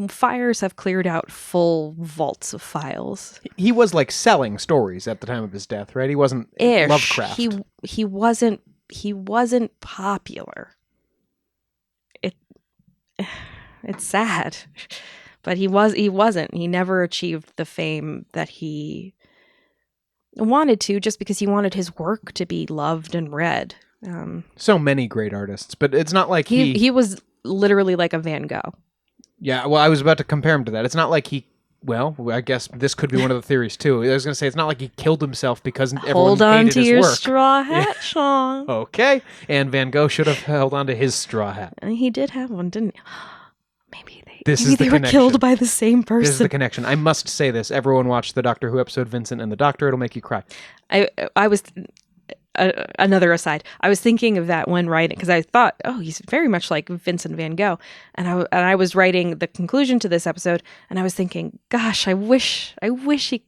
fires have cleared out full vaults of files. He was, selling stories at the time of his death, right? He wasn't Lovecraft. He wasn't popular. It's sad. But he wasn't. He never achieved the fame that he wanted to, just because he wanted his work to be loved and read. So many great artists, but it's not like he was literally like a Van Gogh. Yeah, well, I was about to compare him to that. It's not like I guess this could be one of the theories too. I was going to say it's not like he killed himself because everyone Hold on hated to his your work. straw hat, Sean. Okay, and Van Gogh should have held on to his straw hat. And he did have one, didn't he? Maybe they were connection. killed by the same person. This is the connection. I must say this. Everyone watch the Doctor Who episode Vincent and the Doctor. It'll make you cry. I was... another aside, I was thinking of that when writing, because I thought, he's very much like Vincent van Gogh, and I was writing the conclusion to this episode, and I was thinking, gosh, I wish he.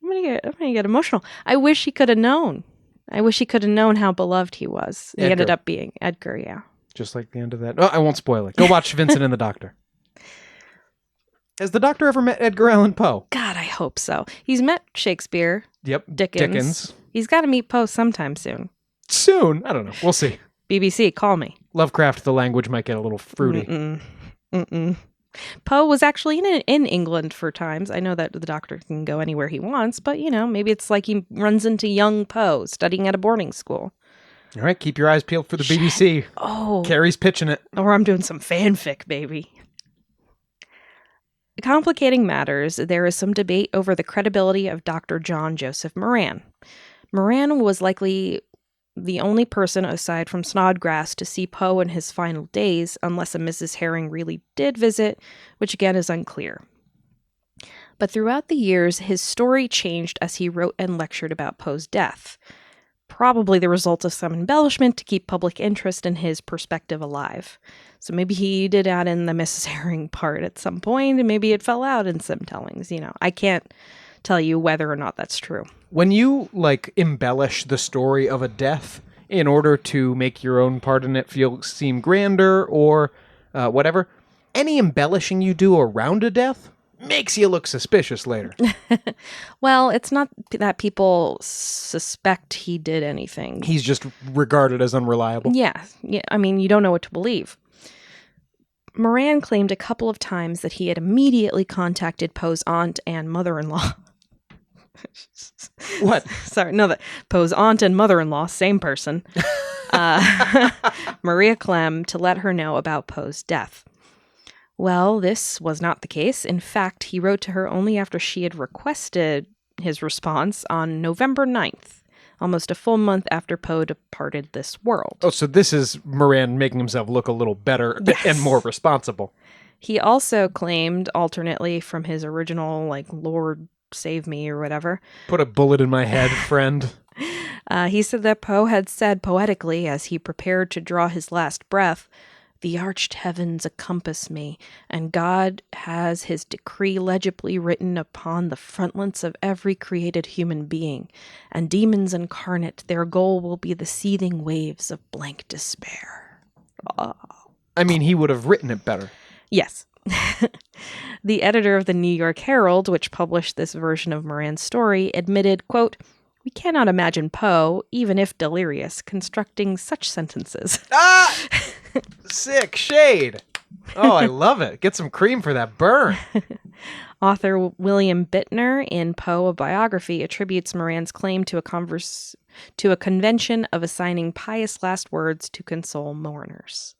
I'm gonna get emotional. I wish he could have known. I wish he could have known how beloved he was. He ended up being Edgar, yeah. Just like the end of that. Oh, I won't spoil it. Go watch Vincent and the Doctor. Has the Doctor ever met Edgar Allan Poe? God, I hope so. He's met Shakespeare. Yep. Dickens. He's got to meet Poe sometime soon. Soon? I don't know. We'll see. BBC, call me. Lovecraft, the language might get a little fruity. Poe was actually in England for times. I know that the Doctor can go anywhere he wants, but, maybe it's like he runs into young Poe studying at a boarding school. All right, keep your eyes peeled for the BBC. Oh. Carrie's pitching it. Or I'm doing some fanfic, baby. Complicating matters, there is some debate over the credibility of Dr. John Joseph Moran. Moran was likely the only person aside from Snodgrass to see Poe in his final days, unless a Mrs. Herring really did visit, which again is unclear. But throughout the years, his story changed as he wrote and lectured about Poe's death, probably the result of some embellishment to keep public interest in his perspective alive. So maybe he did add in the Mrs. Herring part at some point, and maybe it fell out in some tellings. I can't tell you whether or not that's true. When you, embellish the story of a death in order to make your own part in it seem grander or whatever, any embellishing you do around a death makes you look suspicious later. Well, it's not that people suspect he did anything. He's just regarded as unreliable. Yeah, I mean, you don't know what to believe. Moran claimed a couple of times that he had immediately contacted Poe's aunt and mother-in-law. What? Sorry, no, that Poe's aunt and mother-in-law, same person. Maria Clem, to let her know about Poe's death. Well, this was not the case. In fact, he wrote to her only after she had requested his response on November 9th, almost a full month after Poe departed this world. Oh, so this is Moran making himself look a little better and more responsible. He also claimed, alternately from his original, Lord save me or whatever. Put a bullet in my head, friend. He said that Poe had said poetically as he prepared to draw his last breath, "The arched heavens encompass me, and God has his decree legibly written upon the frontlets of every created human being, and demons incarnate, their goal will be the seething waves of blank despair." Oh. I mean, he would have written it better. Yes. The editor of the New York Herald, which published this version of Moran's story, admitted, quote, "We cannot imagine Poe, even if delirious, constructing such sentences." Ah! Sick shade. Oh, I love it. Get some cream for that burn. Author William Bittner, in Poe, a biography, attributes Moran's claim to a convention of assigning pious last words to console mourners.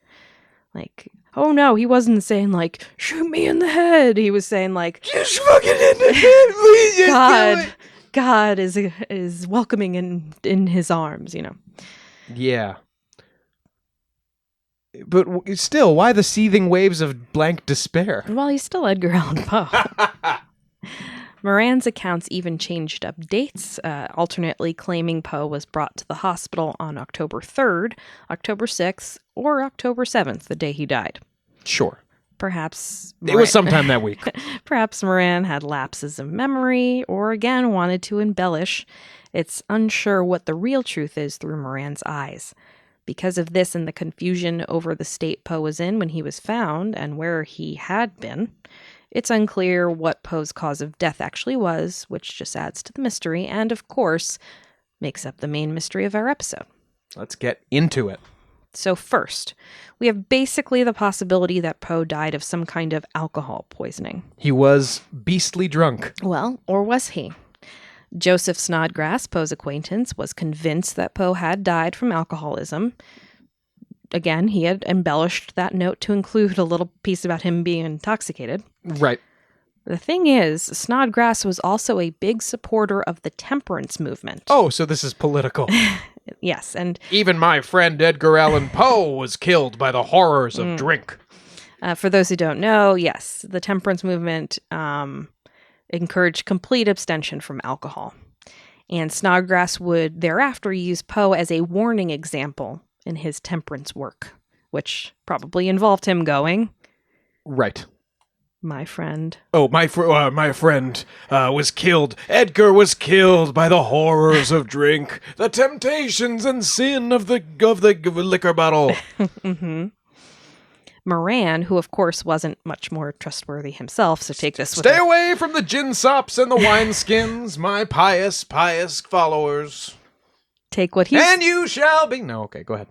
Oh no, he wasn't saying shoot me in the head. He was saying just fucking in the head, please. Just God is welcoming in his arms, Yeah. But still, why the seething waves of blank despair? Well, he's still Edgar Allan Poe. Moran's accounts even changed up dates, alternately claiming Poe was brought to the hospital on October 3rd, October 6th, or October 7th, the day he died. Sure. Perhaps it was sometime that week. Perhaps Moran had lapses of memory, or again wanted to embellish. It's unsure what the real truth is through Moran's eyes. Because of this and the confusion over the state Poe was in when he was found and where he had been, it's unclear what Poe's cause of death actually was, which just adds to the mystery and, of course, makes up the main mystery of our episode. Let's get into it. So first, we have basically the possibility that Poe died of some kind of alcohol poisoning. He was beastly drunk. Well, or was he? Joseph Snodgrass, Poe's acquaintance, was convinced that Poe had died from alcoholism. Again, he had embellished that note to include a little piece about him being intoxicated. Right. The thing is, Snodgrass was also a big supporter of the temperance movement. Oh, so this is political. Yes, and... Even my friend Edgar Allan Poe was killed by the horrors of drink. For those who don't know, yes, the temperance movement encouraged complete abstention from alcohol. And Snodgrass would thereafter use Poe as a warning example in his temperance work, which probably involved him going, "Right. My friend. Oh, my friend was killed. Edgar was killed by the horrors of drink, the temptations and sin of the liquor bottle." Mm-hmm. Moran, who of course wasn't much more trustworthy himself, so take this with Stay away from the gin sops and the wineskins, my pious followers. Take what he and you shall be. No, okay, go ahead.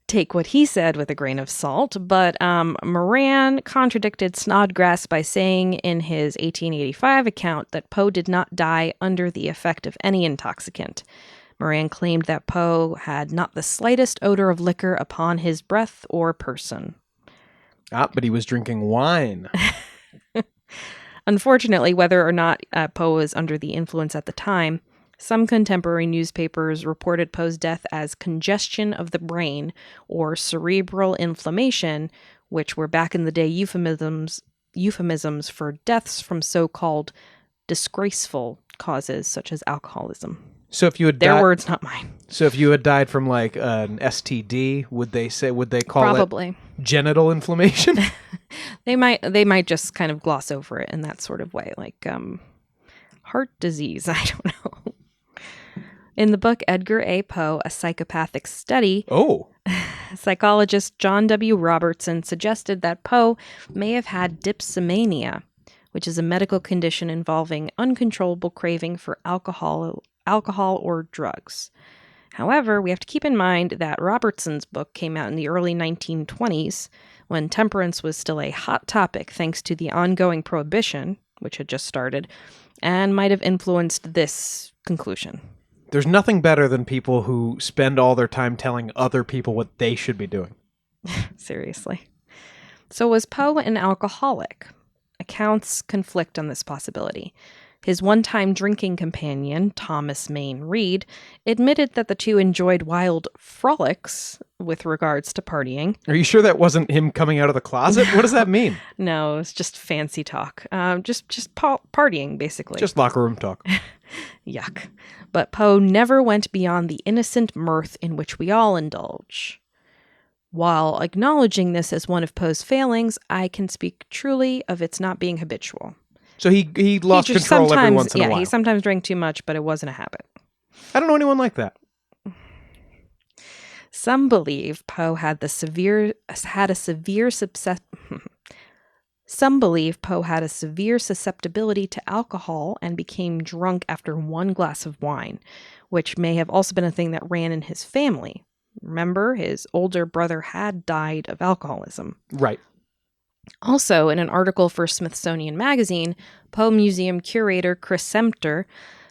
Take what he said with a grain of salt, but Moran contradicted Snodgrass by saying in his 1885 account that Poe did not die under the effect of any intoxicant. Moran claimed that Poe had not the slightest odor of liquor upon his breath or person. But he was drinking wine. Unfortunately, whether or not Poe was under the influence at the time, some contemporary newspapers reported Poe's death as congestion of the brain or cerebral inflammation, which were back in the day euphemisms for deaths from so-called disgraceful causes such as alcoholism. So if you had Their words, not mine. So if you had died from an STD, would they call Probably. it genital inflammation? They might just kind of gloss over it in that sort of way, like heart disease. I don't know. In the book Edgar A. Poe, A Psychopathic Study, psychologist John W. Robertson suggested that Poe may have had dipsomania, which is a medical condition involving uncontrollable craving for alcohol or drugs. However, we have to keep in mind that Robertson's book came out in the early 1920s, when temperance was still a hot topic thanks to the ongoing prohibition, which had just started, and might have influenced this conclusion. There's nothing better than people who spend all their time telling other people what they should be doing. Seriously. So was Poe an alcoholic? Accounts conflict on this possibility. His one-time drinking companion, Thomas Mayne Reed, admitted that the two enjoyed wild frolics with regards to partying. Are you sure that wasn't him coming out of the closet? What does that mean? No, it's just fancy talk. Just partying, basically. Just locker room talk. Yuck. But Poe never went beyond the innocent mirth in which we all indulge. While acknowledging this as one of Poe's failings, I can speak truly of its not being habitual. So he lost control every once in a while. Yeah, he sometimes drank too much, but it wasn't a habit. I don't know anyone like that. Some believe Poe had a severe susceptibility to alcohol and became drunk after one glass of wine, which may have also been a thing that ran in his family. Remember, his older brother had died of alcoholism. Right. Also, in an article for Smithsonian Magazine, Poe Museum curator Chris Sempter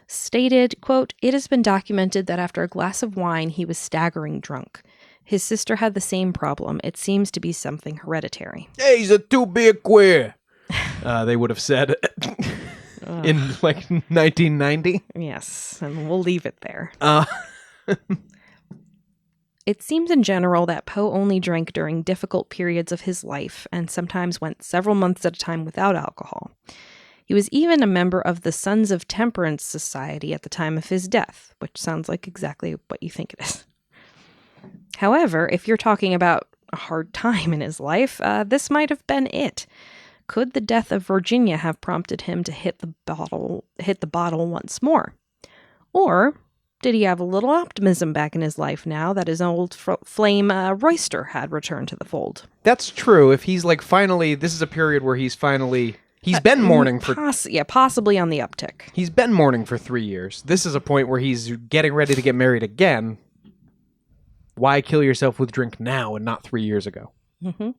stated, quote, "It has been documented that after a glass of wine, he was staggering drunk. His sister had the same problem. It seems to be something hereditary." Hey, he's a too-big queer, they would have said in, 1990. Yes, and we'll leave it there. Uh, It seems in general that Poe only drank during difficult periods of his life and sometimes went several months at a time without alcohol. He was even a member of the Sons of Temperance Society at the time of his death, which sounds like exactly what you think it is. However, if you're talking about a hard time in his life, this might have been it. Could the death of Virginia have prompted him to hit the bottle once more? Or did he have a little optimism back in his life now that his old flame Royster had returned to the fold? That's true. If he's finally, this is a period where he's been mourning for... possibly on the uptick. He's been mourning for 3 years. This is a point where he's getting ready to get married again. Why kill yourself with drink now and not 3 years ago? Mm-hmm.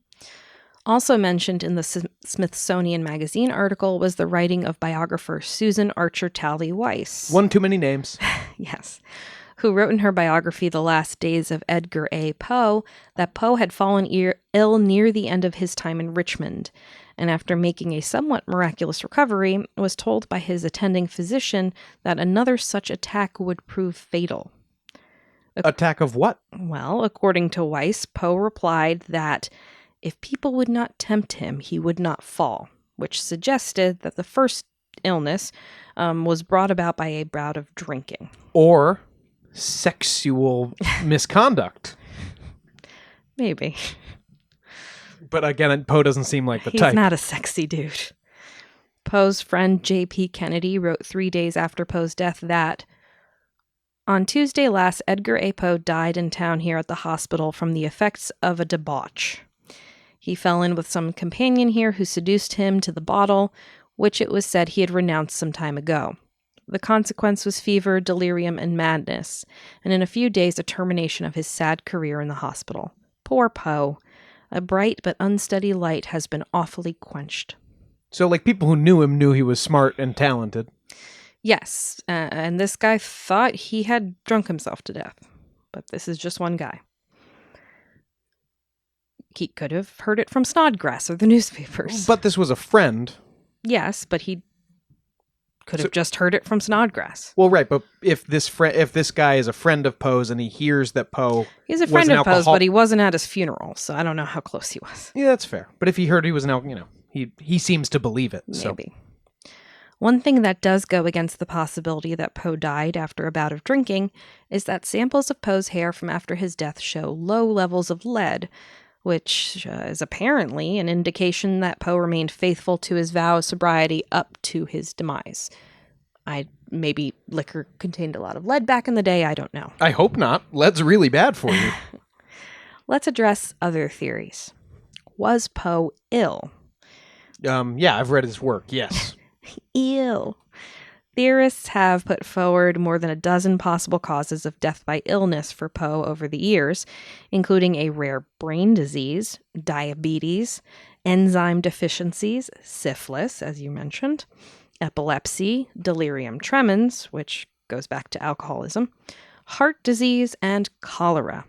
Also mentioned in the Smithsonian Magazine article was the writing of biographer Susan Archer Talley Weiss. One too many names. Yes. Who wrote in her biography The Last Days of Edgar A. Poe that Poe had fallen ill near the end of his time in Richmond, and after making a somewhat miraculous recovery, was told by his attending physician that another such attack would prove fatal. Attack of what? Well, according to Weiss, Poe replied that if people would not tempt him, he would not fall, which suggested that the first illness was brought about by a bout of drinking. Or sexual misconduct. Maybe. But again, Poe doesn't seem like the type. He's not a sexy dude. Poe's friend J.P. Kennedy wrote 3 days after Poe's death that, "On Tuesday last, Edgar A. Poe died in town here at the hospital from the effects of a debauch. He fell in with some companion here who seduced him to the bottle, which it was said he had renounced some time ago. The consequence was fever, delirium, and madness, and in a few days a termination of his sad career in the hospital. Poor Poe. A bright but unsteady light has been awfully quenched." So, people who knew him knew he was smart and talented. Yes, and this guy thought he had drunk himself to death. But this is just one guy. He could have heard it from Snodgrass or the newspapers. But this was a friend. Yes, but he could have just heard it from Snodgrass. Well, right, but if this guy is a friend of Poe's and he hears that Poe... He's a friend of Poe's, but he wasn't at his funeral, so I don't know how close he was. Yeah, that's fair. But if he heard he was he seems to believe it. Maybe. So. One thing that does go against the possibility that Poe died after a bout of drinking is that samples of Poe's hair from after his death show low levels of lead, which is apparently an indication that Poe remained faithful to his vow of sobriety up to his demise. Maybe liquor contained a lot of lead back in the day, I don't know. I hope not. Lead's really bad for you. Let's address other theories. Was Poe ill? Yeah, I've read his work, yes. Ew. Theorists have put forward more than a dozen possible causes of death by illness for Poe over the years, including a rare brain disease, diabetes, enzyme deficiencies, syphilis, as you mentioned, epilepsy, delirium tremens, which goes back to alcoholism, heart disease, and cholera.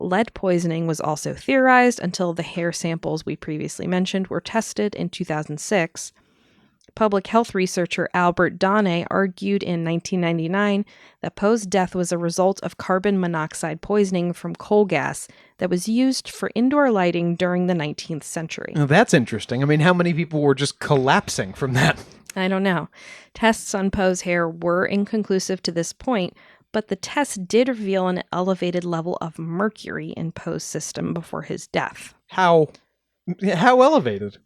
Lead poisoning was also theorized until the hair samples we previously mentioned were tested in 2006. Public health researcher Albert Donne argued in 1999 that Poe's death was a result of carbon monoxide poisoning from coal gas that was used for indoor lighting during the 19th century. Now, that's interesting. I mean, how many people were just collapsing from that? I don't know. Tests on Poe's hair were inconclusive to this point, but the test did reveal an elevated level of mercury in Poe's system before his death. How elevated?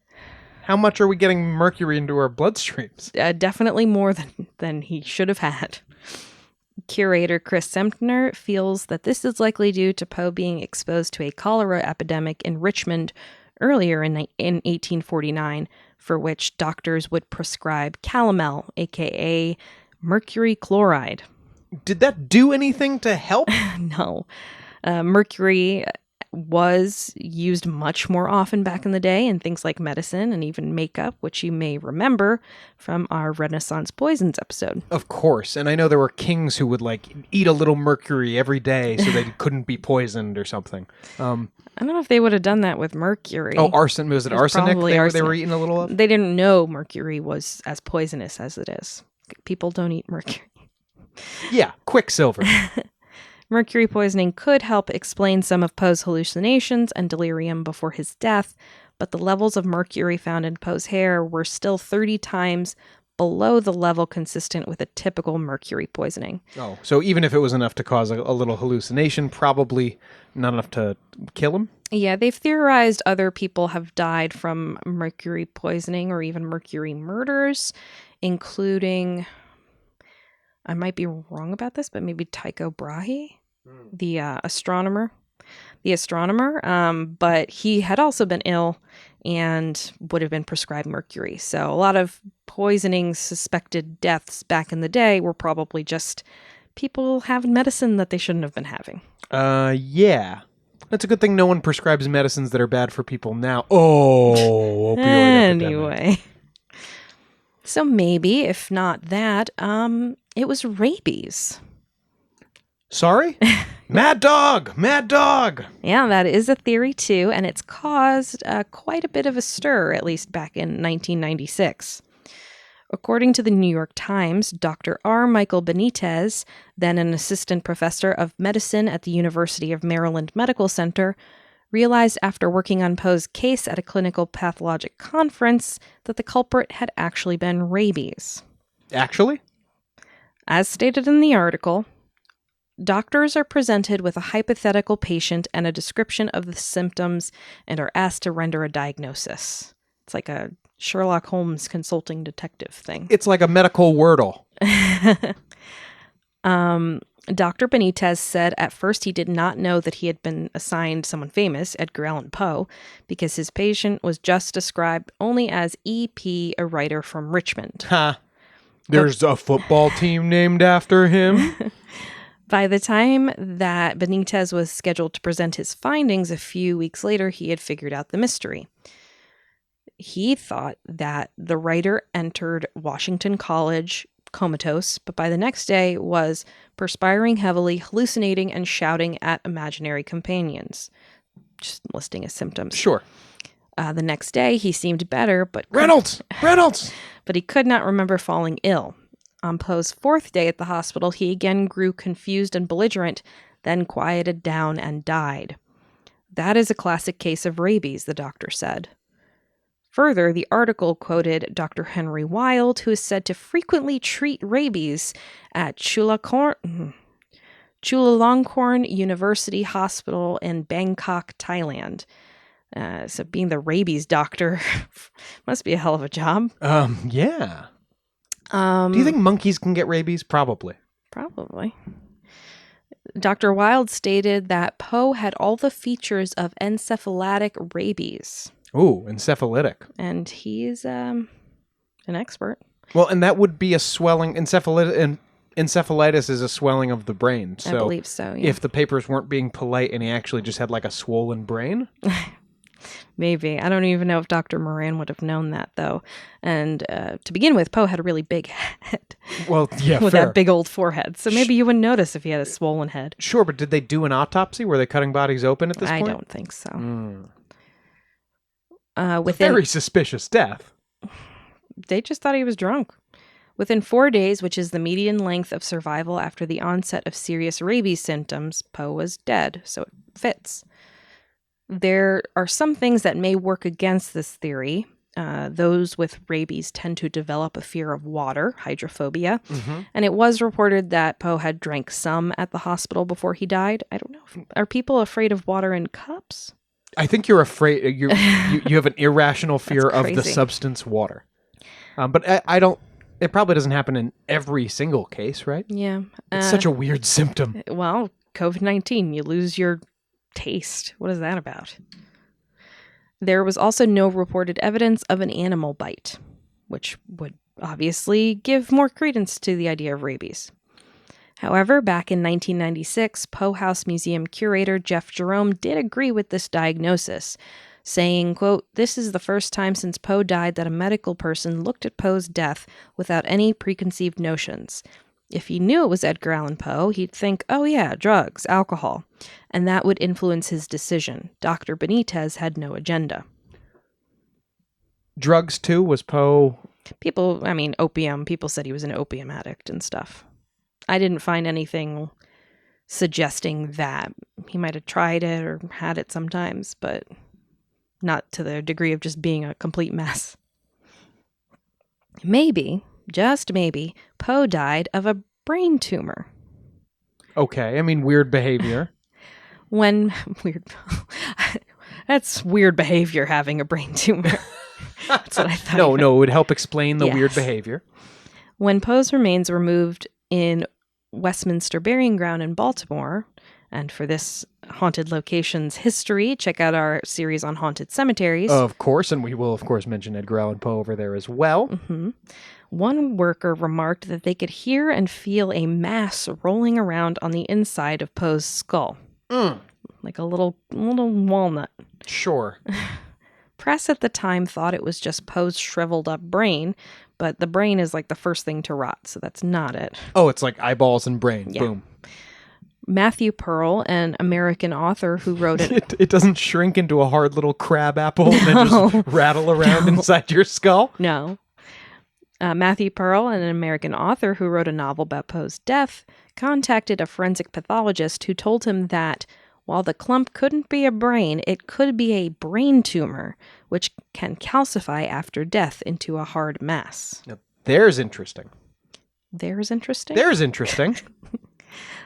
How much are we getting mercury into our bloodstreams? Definitely more than he should have had. Curator Chris Sempner feels that this is likely due to Poe being exposed to a cholera epidemic in Richmond earlier in 1849, for which doctors would prescribe calomel, aka mercury chloride. Did that do anything to help? No. Mercury was used much more often back in the day in things like medicine and even makeup, which you may remember from our Renaissance Poisons episode. Of course. And I know there were kings who would, like, eat a little mercury every day so they couldn't be poisoned or something. I don't know if they would have done that with mercury. Oh, arson. Was it arsenic they were eating a little of? They didn't know mercury was as poisonous as it is. People don't eat mercury. Yeah, quicksilver. Mercury poisoning could help explain some of Poe's hallucinations and delirium before his death, but the levels of mercury found in Poe's hair were still 30 times below the level consistent with a typical mercury poisoning. Oh, so even if it was enough to cause a little hallucination, probably not enough to kill him? Yeah, they've theorized other people have died from mercury poisoning or even mercury murders, including, I might be wrong about this, but maybe Tycho Brahe, the astronomer. But he had also been ill and would have been prescribed mercury. So a lot of poisoning suspected deaths back in the day were probably just people having medicine that they shouldn't have been having. Yeah. That's a good thing no one prescribes medicines that are bad for people now. Oh, opioid epidemic. Anyway. So maybe, if not that, it was rabies. Sorry? Mad dog! Mad dog! Yeah, that is a theory too, and it's caused quite a bit of a stir, at least back in 1996. According to the New York Times, Dr. R. Michael Benitez, then an assistant professor of medicine at the University of Maryland Medical Center, realized after working on Poe's case at a clinical pathologic conference that the culprit had actually been rabies. Actually? As stated in the article, doctors are presented with a hypothetical patient and a description of the symptoms and are asked to render a diagnosis. It's like a Sherlock Holmes consulting detective thing. It's like a medical Wordle. Dr. Benitez said at first he did not know that he had been assigned someone famous, Edgar Allan Poe, because his patient was just described only as E.P., a writer from Richmond. Ha! There's a football team named after him? By the time that Benitez was scheduled to present his findings a few weeks later, he had figured out the mystery. He thought that the writer entered Washington College comatose, but by the next day was perspiring heavily, hallucinating, and shouting at imaginary companions. Just listing his symptoms. Sure. The next day, he seemed better, but Reynolds! but he could not remember falling ill. On Poe's fourth day at the hospital, he again grew confused and belligerent, then quieted down and died. That is a classic case of rabies, the doctor said. Further, the article quoted Dr. Henry Wild, who is said to frequently treat rabies at Chulalongkorn University Hospital in Bangkok, Thailand. So being the rabies doctor must be a hell of a job. Yeah. Do you think monkeys can get rabies? Probably. Probably. Dr. Wild stated that Poe had all the features of encephalitic rabies. Ooh, encephalitic. And he's an expert. Well, and that would be a swelling. Encephalitis is a swelling of the brain. So I believe so, yeah. If the papers weren't being polite and he actually just had like a swollen brain? Maybe. I don't even know if Dr. Moran would have known that, though. And to begin with, Poe had a really big head. Well, yeah, with fair. that big old forehead. So maybe you wouldn't notice if he had a swollen head. Sure, but did they do an autopsy? Were they cutting bodies open at this point? I don't think so. Very suspicious death. They just thought he was drunk. Within 4 days, which is the median length of survival after the onset of serious rabies symptoms, Poe was dead, so it fits. There are some things that may work against this theory. Those with rabies tend to develop a fear of water, hydrophobia. And it was reported that Poe had drank some at the hospital before he died. I don't know. Are people afraid of water in cups? I think you're afraid. You have an irrational fear of the crazy. substance water. But I don't. It probably doesn't happen in every single case, right? Yeah. It's such a weird symptom. Well, COVID-19, you lose your taste. What is that about? There was also no reported evidence of an animal bite, which would obviously give more credence to the idea of rabies. However, back in 1996, Poe House Museum curator Jeff Jerome did agree with this diagnosis, saying, quote, "This is the first time since Poe died that a medical person looked at Poe's death without any preconceived notions. If he knew it was Edgar Allan Poe, he'd think, oh yeah, drugs, alcohol, and that would influence his decision. Dr. Benitez had no agenda." Drugs, too? Was Poe... Opium. People said he was an opium addict and stuff. I didn't find anything suggesting that. He might have tried it or had it sometimes, but not to the degree of just being a complete mess. Maybe, just maybe, Poe died of a brain tumor. Okay, weird behavior. That's weird behavior, having a brain tumor. That's what I thought. No, it would help explain the Yes. weird behavior. When Poe's remains were moved in Westminster Burying Ground in Baltimore, and for this haunted location's history, check out our series on haunted cemeteries. Of course, and we will, of course, mention Edgar Allan Poe over there as well. One worker remarked that they could hear and feel a mass rolling around on the inside of Poe's skull. Like a little walnut. Sure. Press at the time thought it was just Poe's shriveled up brain, but the brain is like the first thing to rot, so that's not it. Oh, it's like eyeballs and brain. Yeah. Boom. Matthew Pearl, an American author who wrote it. It doesn't shrink into a hard little crab apple and then just rattle around inside your skull? No. Matthew Pearl, an American author who wrote a novel about Poe's death, contacted a forensic pathologist who told him that while the clump couldn't be a brain, it could be a brain tumor, which can calcify after death into a hard mass. Now, there's interesting. There's interesting? There's interesting.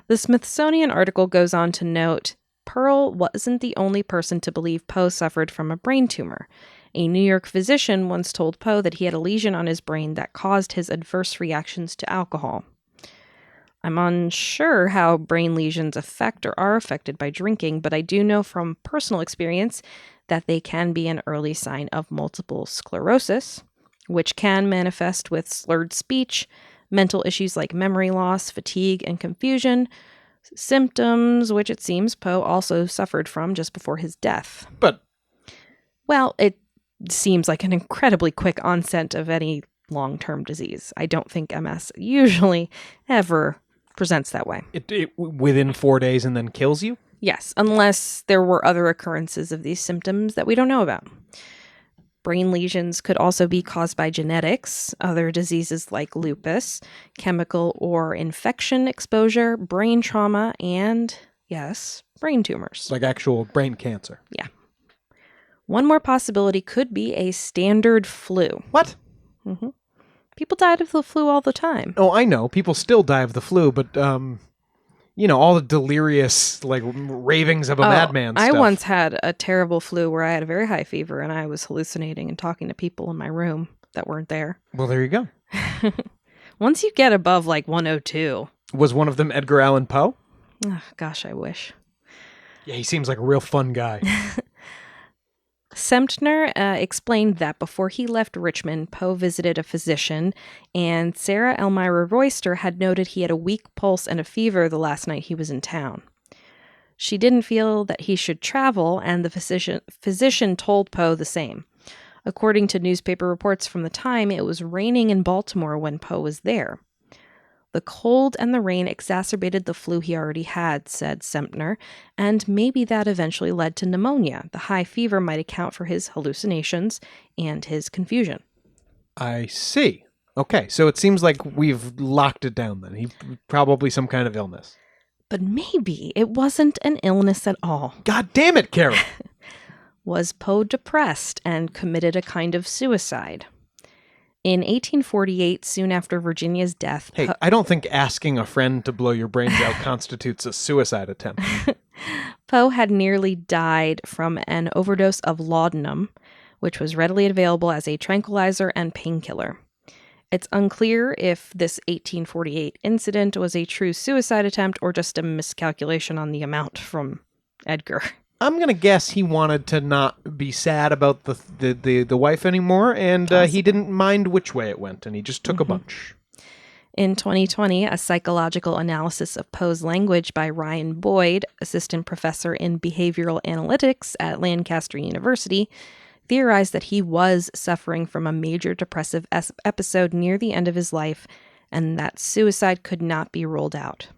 The Smithsonian article goes on to note, Pearl wasn't the only person to believe Poe suffered from a brain tumor. A New York physician once told Poe that he had a lesion on his brain that caused his adverse reactions to alcohol. I'm unsure how brain lesions affect or are affected by drinking, but I do know from personal experience that they can be an early sign of multiple sclerosis, which can manifest with slurred speech, mental issues like memory loss, fatigue, and confusion, symptoms which it seems Poe also suffered from just before his death. But, well, it seems like an incredibly quick onset of any long-term disease. I don't think MS usually ever presents that way. it within 4 days and then kills you? Yes, unless there were other occurrences of these symptoms that we don't know about. Brain lesions could also be caused by genetics, other diseases like lupus, chemical or infection exposure, brain trauma, and, yes, brain tumors. Like actual brain cancer. Yeah. One more possibility could be a standard flu. What? Mm-hmm. People died of the flu all the time. Oh, I know. People still die of the flu, but, all the delirious, ravings of a madman stuff. I once had a terrible flu where I had a very high fever and I was hallucinating and talking to people in my room that weren't there. Well, there you go. Once you get above 102. Was one of them Edgar Allan Poe? Oh, gosh, I wish. Yeah, he seems like a real fun guy. Sempner explained that before he left Richmond, Poe visited a physician, and Sarah Elmira Royster had noted he had a weak pulse and a fever the last night he was in town. She didn't feel that he should travel, and the physician told Poe the same. According to newspaper reports from the time, it was raining in Baltimore when Poe was there. The cold and the rain exacerbated the flu he already had, said Sempner, and maybe that eventually led to pneumonia. The high fever might account for his hallucinations and his confusion. I see. Okay, so it seems like we've locked it down then. He probably some kind of illness. But maybe it wasn't an illness at all. God damn it, Carol! Was Poe depressed and committed a kind of suicide? In 1848, soon after Virginia's death... Hey, I don't think asking a friend to blow your brains out constitutes a suicide attempt. Poe had nearly died from an overdose of laudanum, which was readily available as a tranquilizer and painkiller. It's unclear if this 1848 incident was a true suicide attempt or just a miscalculation on the amount from Edgar. I'm going to guess he wanted to not be sad about the wife anymore, and he didn't mind which way it went, and he just took a bunch. In 2020, a psychological analysis of Poe's language by Ryan Boyd, assistant professor in behavioral analytics at Lancaster University, theorized that he was suffering from a major depressive episode near the end of his life, and that suicide could not be ruled out.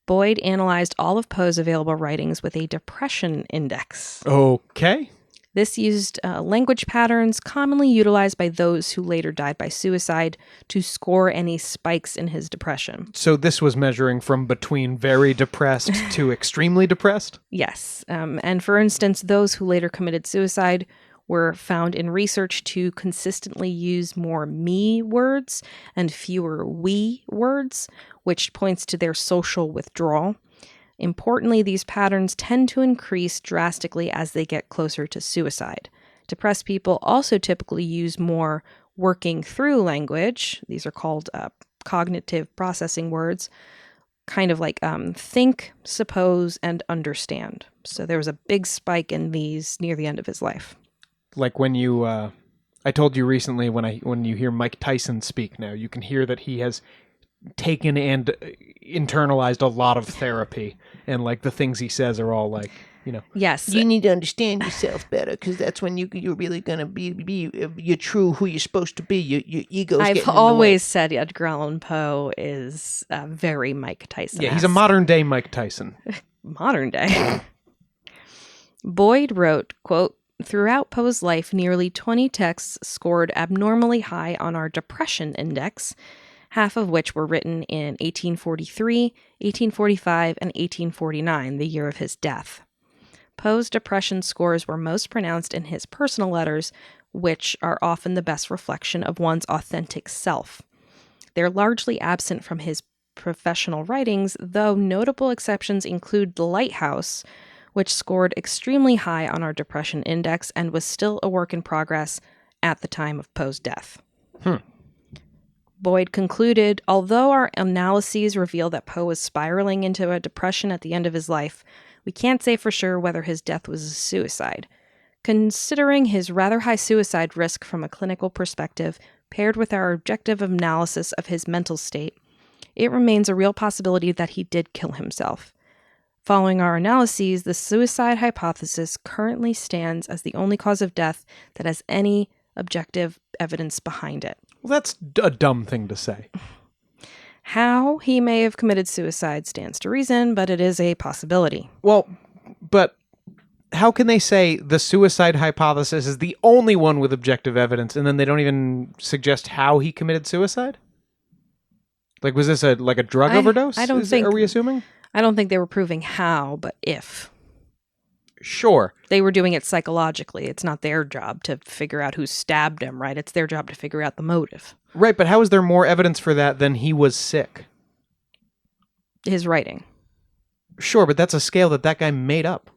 Boyd analyzed all of Poe's available writings with a depression index. Okay. This used language patterns commonly utilized by those who later died by suicide to score any spikes in his depression. So this was measuring from between very depressed to extremely depressed? Yes. And for instance, those who later committed suicide were found in research to consistently use more me words and fewer we words, which points to their social withdrawal. Importantly, these patterns tend to increase drastically as they get closer to suicide. Depressed people also typically use more working through language. These are called cognitive processing words, kind of like think, suppose, and understand. So there was a big spike in these near the end of his life. Like when you, I told you recently when you hear Mike Tyson speak now, you can hear that he has taken and internalized a lot of therapy, and like the things he says are all like, you know. Yes. You need to understand yourself better, because that's when you're really going to be you're true who you're supposed to be. Your ego's getting in I've the way. always said Edgar Allan Poe is very Mike Tyson. Yeah, he's a modern day Mike Tyson. Modern day. Boyd wrote, quote, "Throughout Poe's life, nearly 20 texts scored abnormally high on our depression index, half of which were written in 1843, 1845, and 1849, the year of his death. Poe's depression scores were most pronounced in his personal letters, which are often the best reflection of one's authentic self. They're largely absent from his professional writings, though notable exceptions include The Lighthouse, which scored extremely high on our depression index and was still a work in progress at the time of Poe's death." Boyd concluded, "Although our analyses reveal that Poe was spiraling into a depression at the end of his life, we can't say for sure whether his death was a suicide. Considering his rather high suicide risk from a clinical perspective, paired with our objective analysis of his mental state, it remains a real possibility that he did kill himself. Following our analyses, the suicide hypothesis currently stands as the only cause of death that has any objective evidence behind it." Well, that's a dumb thing to say. How he may have committed suicide stands to reason, but it is a possibility. Well, but how can they say the suicide hypothesis is the only one with objective evidence, and then they don't even suggest how he committed suicide? Like, was this a drug overdose? I don't think. Are we assuming? I don't think they were proving how, but if. Sure. They were doing it psychologically. It's not their job to figure out who stabbed him, right? It's their job to figure out the motive. Right, but how is there more evidence for that than he was sick? His writing. Sure, but that's a scale that guy made up.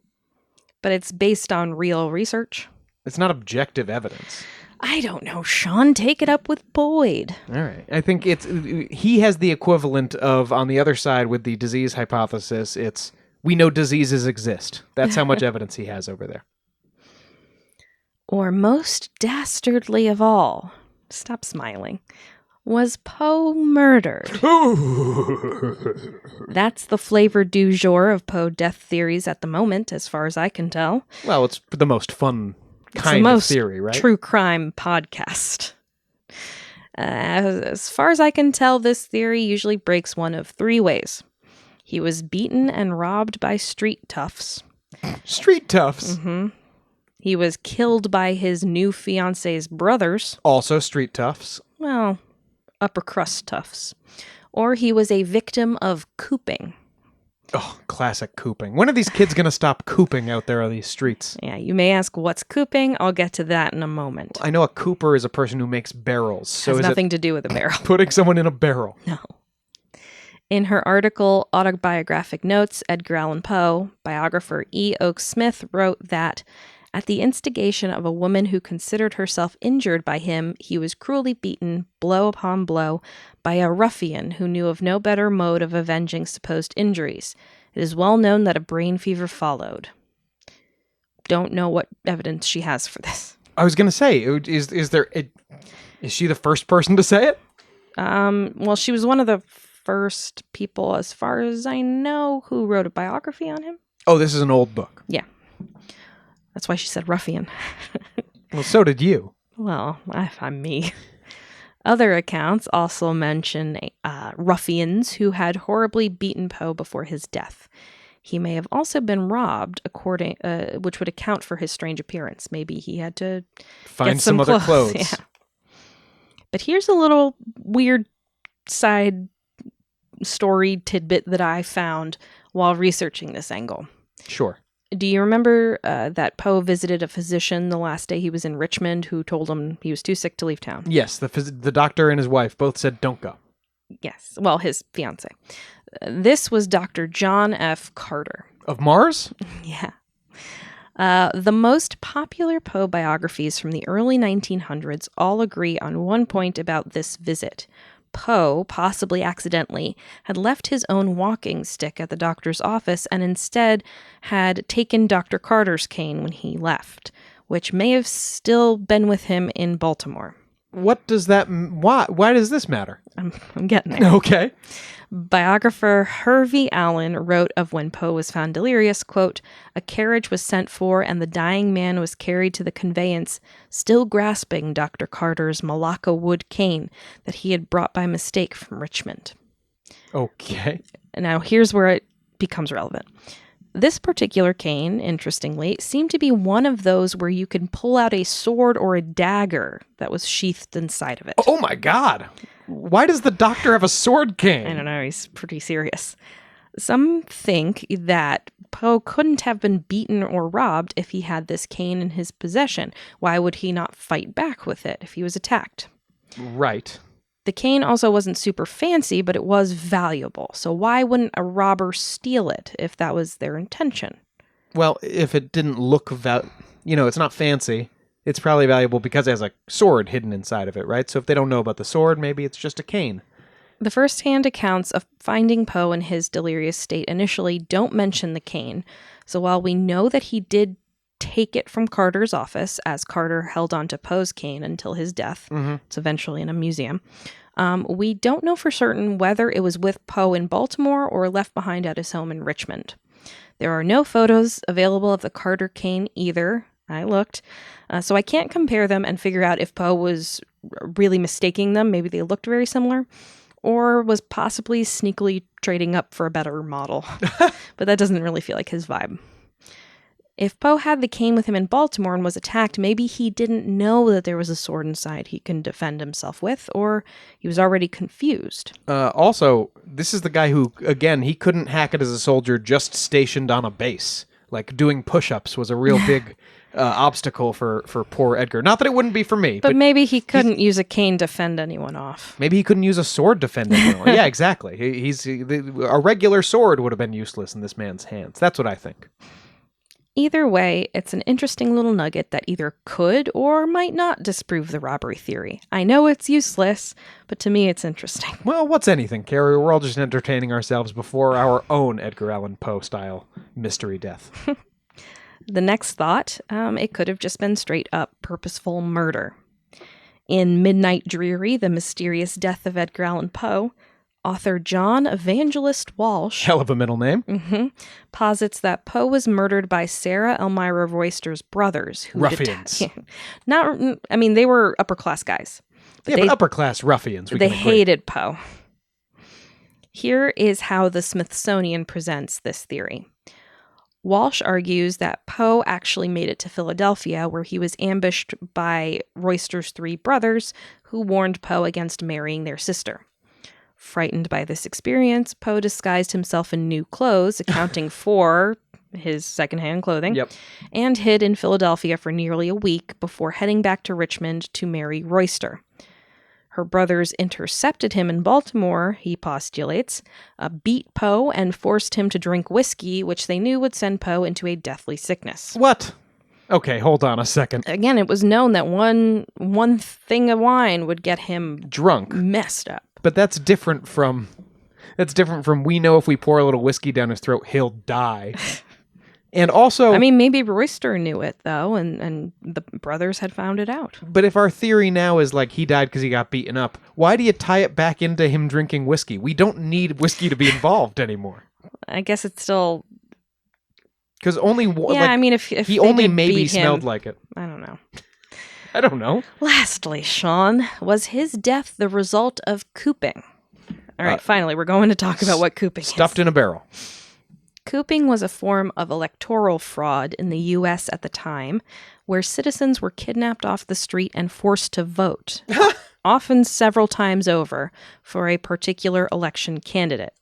But it's based on real research. It's not objective evidence. I don't know, Sean. Take it up with Boyd. All right. I think he has the equivalent of, on the other side with the disease hypothesis, it's we know diseases exist. That's how much evidence he has over there. Or most dastardly of all, stop smiling, was Poe murdered? That's the flavor du jour of Poe death theories at the moment, as far as I can tell. Well, it's the most fun It's kind the of most theory, right? true crime podcast. As far as I can tell, this theory usually breaks one of three ways. He was beaten and robbed by street toughs. Street toughs. Mm-hmm. He was killed by his new fiance's brothers. Also street toughs. Well, upper crust toughs. Or he was a victim of cooping. Oh, classic cooping. When are these kids going to stop cooping out there on these streets? Yeah, you may ask what's cooping. I'll get to that in a moment. I know a cooper is a person who makes barrels. So Has is nothing to do with a barrel. it putting someone in a barrel? No. In her article, Autobiographic Notes, Edgar Allan Poe, biographer E. Oakes Smith wrote that, at the instigation of a woman who considered herself injured by him, he was cruelly beaten, blow upon blow, by a ruffian who knew of no better mode of avenging supposed injuries. It is well known that a brain fever followed. Don't know what evidence she has for this. I was going to say, is she the first person to say it? Well, she was one of the first people, as far as I know, who wrote a biography on him. Oh, this is an old book. Yeah. That's why she said ruffian. Well, so did you. Well, I'm me. Other accounts also mention ruffians who had horribly beaten Poe before his death. He may have also been robbed, which would account for his strange appearance. Maybe he had to Find get some other clothes. Yeah. But here's a little weird side story tidbit that I found while researching this angle. Sure. Do you remember that Poe visited a physician the last day he was in Richmond who told him he was too sick to leave town? Yes, the doctor and his wife both said don't go. Yes. Well, his fiance. This was Dr. John F. Carter. Of Mars? Yeah. The most popular Poe biographies from the early 1900s all agree on one point about this visit. Poe, possibly accidentally, had left his own walking stick at the doctor's office and instead had taken Dr. Carter's cane when he left, which may have still been with him in Baltimore. What does that... Why does this matter? I'm getting there. Okay. Biographer Hervey Allen wrote of when Poe was found delirious, quote, "A carriage was sent for and the dying man was carried to the conveyance, still grasping Dr. Carter's Malacca wood cane that he had brought by mistake from Richmond." Okay. Now here's where it becomes relevant. This particular cane, interestingly, seemed to be one of those where you can pull out a sword or a dagger that was sheathed inside of it. Oh my God. Why does the doctor have a sword cane? I don't know, he's pretty serious. Some think that Poe couldn't have been beaten or robbed if he had this cane in his possession. Why would he not fight back with it if he was attacked? Right. The cane also wasn't super fancy, but it was valuable. So why wouldn't a robber steal it if that was their intention? Well, if it didn't look it's not fancy. It's probably valuable because it has a sword hidden inside of it, right? So if they don't know about the sword, maybe it's just a cane. The first-hand accounts of finding Poe in his delirious state initially don't mention the cane. So while we know that he did take it from Carter's office, as Carter held onto Poe's cane until his death, it's eventually in a museum, we don't know for certain whether it was with Poe in Baltimore or left behind at his home in Richmond. There are no photos available of the Carter cane either. I looked. So I can't compare them and figure out if Poe was really mistaking them. Maybe they looked very similar. Or was possibly sneakily trading up for a better model. But that doesn't really feel like his vibe. If Poe had the cane with him in Baltimore and was attacked, maybe he didn't know that there was a sword inside he can defend himself with, or he was already confused. Also, this is the guy who, again, he couldn't hack it as a soldier just stationed on a base. Like, doing push-ups was a real big obstacle for poor Edgar. Not that it wouldn't be for me. But maybe he couldn't use a cane to fend anyone off. Maybe he couldn't use a sword to fend anyone. Yeah, exactly. A regular sword would have been useless in this man's hands. That's what I think. Either way, it's an interesting little nugget that either could or might not disprove the robbery theory. I know it's useless, but to me it's interesting. Well, what's anything, Carrie? We're all just entertaining ourselves before our own Edgar Allan Poe style mystery death. The next thought, it could have just been straight up purposeful murder. In Midnight Dreary, The Mysterious Death of Edgar Allan Poe, author John Evangelist Walsh Hell of a middle name. posits that Poe was murdered by Sarah Elmira Royster's brothers. Who Ruffians. They were upper-class guys. But upper-class ruffians. They hated Poe. Here is how the Smithsonian presents this theory. Walsh argues that Poe actually made it to Philadelphia, where he was ambushed by Royster's 3 brothers, who warned Poe against marrying their sister. Frightened by this experience, Poe disguised himself in new clothes, accounting for his secondhand clothing, and hid in Philadelphia for nearly a week before heading back to Richmond to marry Royster. Her brothers intercepted him in Baltimore, he postulates, beat Poe, and forced him to drink whiskey, which they knew would send Poe into a deathly sickness. What? Okay, hold on a second. Again, it was known that one thing of wine would get him drunk, messed up. But that's different from we know if we pour a little whiskey down his throat, he'll die. And also... maybe Royster knew it, though, and the brothers had found it out. But if our theory now is like he died because he got beaten up, why do you tie it back into him drinking whiskey? We don't need whiskey to be involved anymore. I guess it's still... Because only one... if he only maybe smelled like it. I don't know. I don't know. Lastly, Sean, was his death the result of cooping? All right, finally, we're going to talk about what cooping is. Stuffed in a barrel. Cooping was a form of electoral fraud in the U.S. at the time, where citizens were kidnapped off the street and forced to vote, often several times over, for a particular election candidate.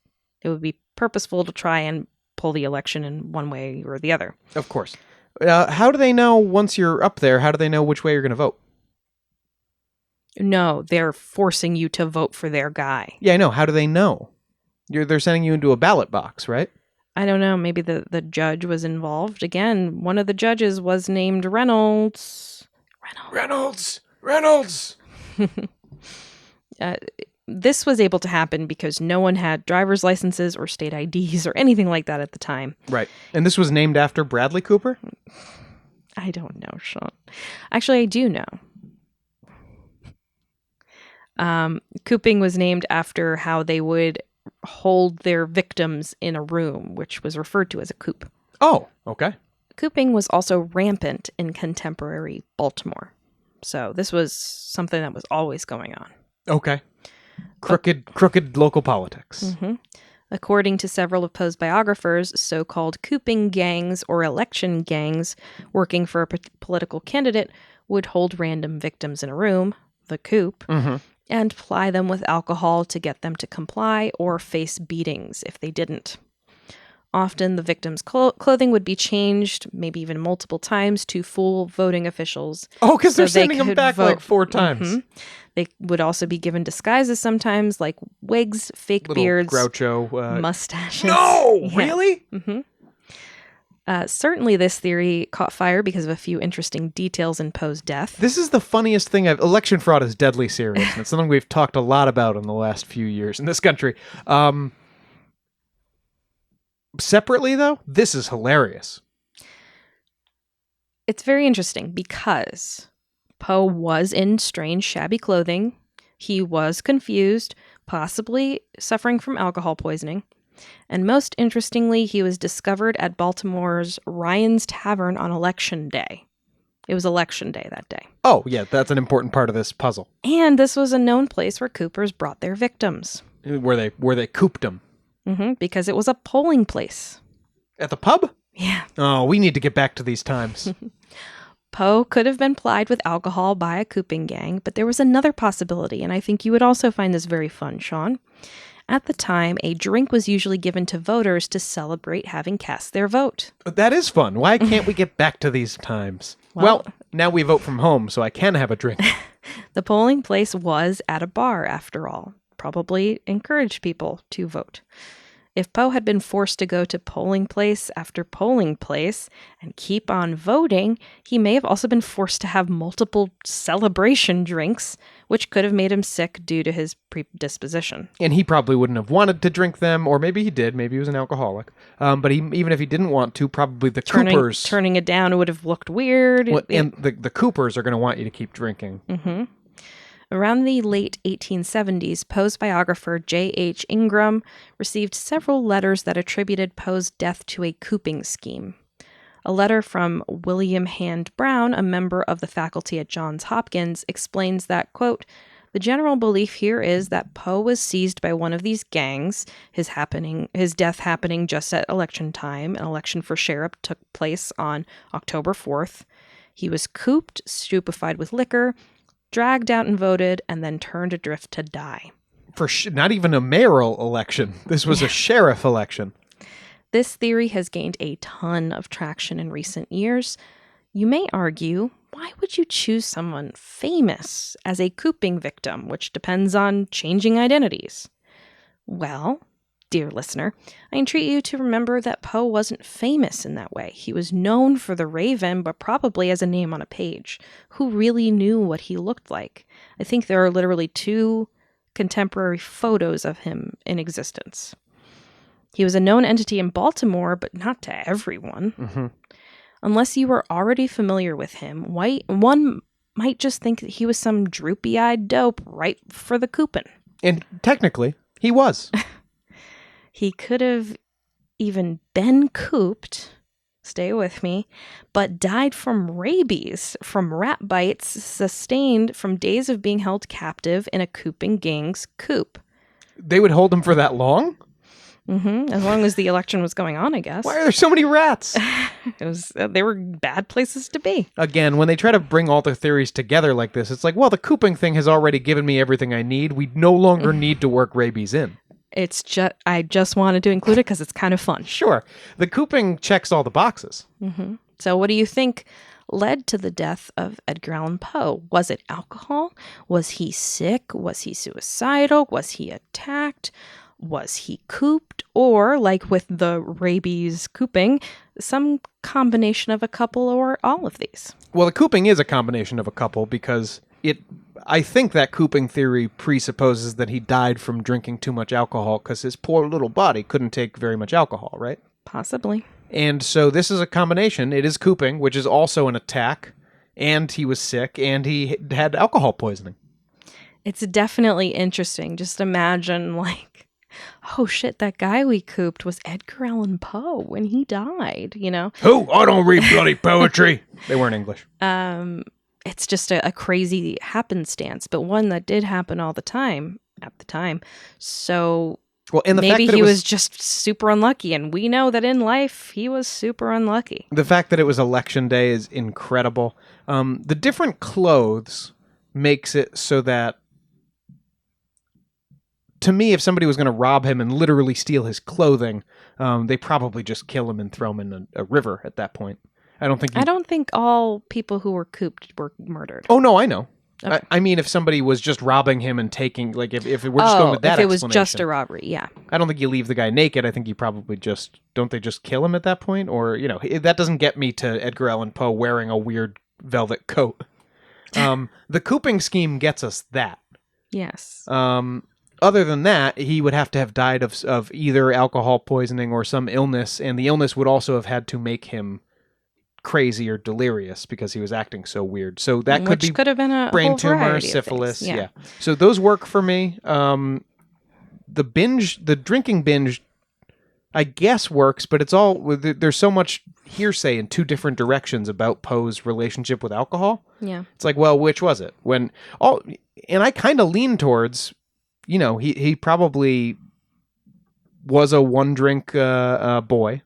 It would be purposeful to try and pull the election in one way or the other. Of course. How do they know once you're up there, how do they know which way you're going to vote? No, they're forcing you to vote for their guy. Yeah, I know. How do they know? They're sending you into a ballot box, right? I don't know. Maybe the judge was involved. Again, one of the judges was named Reynolds. Reynolds! This was able to happen because no one had driver's licenses or state IDs or anything like that at the time. Right. And this was named after Bradley Cooper? I don't know, Sean. Actually, I do know. Cooping was named after how they would hold their victims in a room, which was referred to as a coop. Oh, okay. Cooping was also rampant in contemporary Baltimore. So this was something that was always going on. Okay. Crooked local politics. Mm-hmm. According to several of Poe's biographers, so-called cooping gangs or election gangs working for a political candidate would hold random victims in a room, the coop, and ply them with alcohol to get them to comply or face beatings if they didn't. Often the victim's clothing would be changed, maybe even multiple times, to fool voting officials. Oh, because they're sending them back like 4 times. Mm-hmm. They would also be given disguises sometimes, like wigs, fake little beards, Groucho mustaches. No, Yeah. Really? Mm-hmm. Certainly this theory caught fire because of a few interesting details in Poe's death. This is the funniest thing. Election fraud is deadly serious, and it's something we've talked a lot about in the last few years in this country. Separately, though, this is hilarious. It's very interesting because Poe was in strange, shabby clothing. He was confused, possibly suffering from alcohol poisoning. And most interestingly, he was discovered at Baltimore's Ryan's Tavern on Election Day. It was Election Day that day. Oh, yeah, that's an important part of this puzzle. And this was a known place where coopers brought their victims. Where they cooped them. Because it was a polling place. At the pub? Yeah. Oh, we need to get back to these times. Poe could have been plied with alcohol by a cooping gang, but there was another possibility, and I think you would also find this very fun, Sean. At the time, a drink was usually given to voters to celebrate having cast their vote. That is fun. Why can't we get back to these times? Well, now we vote from home, so I can have a drink. The polling place was at a bar, after all. Probably encouraged people to vote. If Poe had been forced to go to polling place after polling place and keep on voting, he may have also been forced to have multiple celebration drinks, which could have made him sick due to his predisposition. And he probably wouldn't have wanted to drink them, or maybe he did. Maybe he was an alcoholic. But even if he didn't want to, probably the Coopers... Turning it down would have looked weird. And the Coopers are going to want you to keep drinking. Mm-hmm. Around the late 1870s, Poe's biographer J.H. Ingram received several letters that attributed Poe's death to a cooping scheme. A letter from William Hand Brown, a member of the faculty at Johns Hopkins, explains that, quote, "The general belief here is that Poe was seized by one of these gangs, his death happening just at election time. An election for sheriff took place on October 4th. He was cooped, stupefied with liquor, dragged out and voted, and then turned adrift to die." For not even a mayoral election. This was a sheriff election. This theory has gained a ton of traction in recent years. You may argue, why would you choose someone famous as a cooping victim, which depends on changing identities? Well, dear listener, I entreat you to remember that Poe wasn't famous in that way. He was known for the Raven, but probably as a name on a page. Who really knew what he looked like? I think there are literally 2 contemporary photos of him in existence. He was a known entity in Baltimore, but not to everyone. Mm-hmm. Unless you were already familiar with him, one might just think that he was some droopy-eyed dope right for the coopin'. And technically, he was. He could have even been cooped, stay with me, but died from rabies, from rat bites sustained from days of being held captive in a cooping gang's coop. They would hold him for that long? Mm-hmm. As long as the election was going on, I guess. Why are there so many rats? They were bad places to be. Again, when they try to bring all the theories together like this, it's like, well, the cooping thing has already given me everything I need. We no longer need to work rabies in. I just wanted to include it because it's kind of fun. Sure. The cooping checks all the boxes. Mm-hmm. So what do you think led to the death of Edgar Allan Poe? Was it alcohol? Was he sick? Was he suicidal? Was he attacked? Was he cooped? Or, like with the rabies cooping, some combination of a couple or all of these? Well, the cooping is a combination of a couple because I think that cooping theory presupposes that he died from drinking too much alcohol because his poor little body couldn't take very much alcohol, right? Possibly. And so this is a combination. It is cooping, which is also an attack, and he was sick, and he had alcohol poisoning. It's definitely interesting. Just imagine, like, oh shit, that guy we cooped was Edgar Allan Poe when he died, you know? Who? I don't read bloody poetry. They weren't English. It's just a crazy happenstance, but one that did happen all the time at the time. So well, and maybe he was just super unlucky, and we know that in life he was super unlucky. The fact that it was election day is incredible. The different clothes makes it so that, to me, if somebody was going to rob him and literally steal his clothing, they probably just kill him and throw him in a river at that point. I don't think all people who were cooped were murdered. Oh, no, I know. Okay. I mean, if somebody was just robbing him and taking, like, if we're just going with that if it was explanation, just a robbery, yeah. I don't think you leave the guy naked. I think you probably don't they just kill him at that point? Or, you know, that doesn't get me to Edgar Allan Poe wearing a weird velvet coat. The cooping scheme gets us that. Yes. Other than that, he would have to have died of either alcohol poisoning or some illness, and the illness would also have had to make him crazy or delirious because he was acting so weird. So that could have been a brain tumor, syphilis. Yeah. So those work for me. The drinking binge, I guess works, but it's all there's so much hearsay in 2 different directions about Poe's relationship with alcohol. Yeah. It's like, well, which was it? And I kind of lean towards, you know, he probably was a one-drink boy.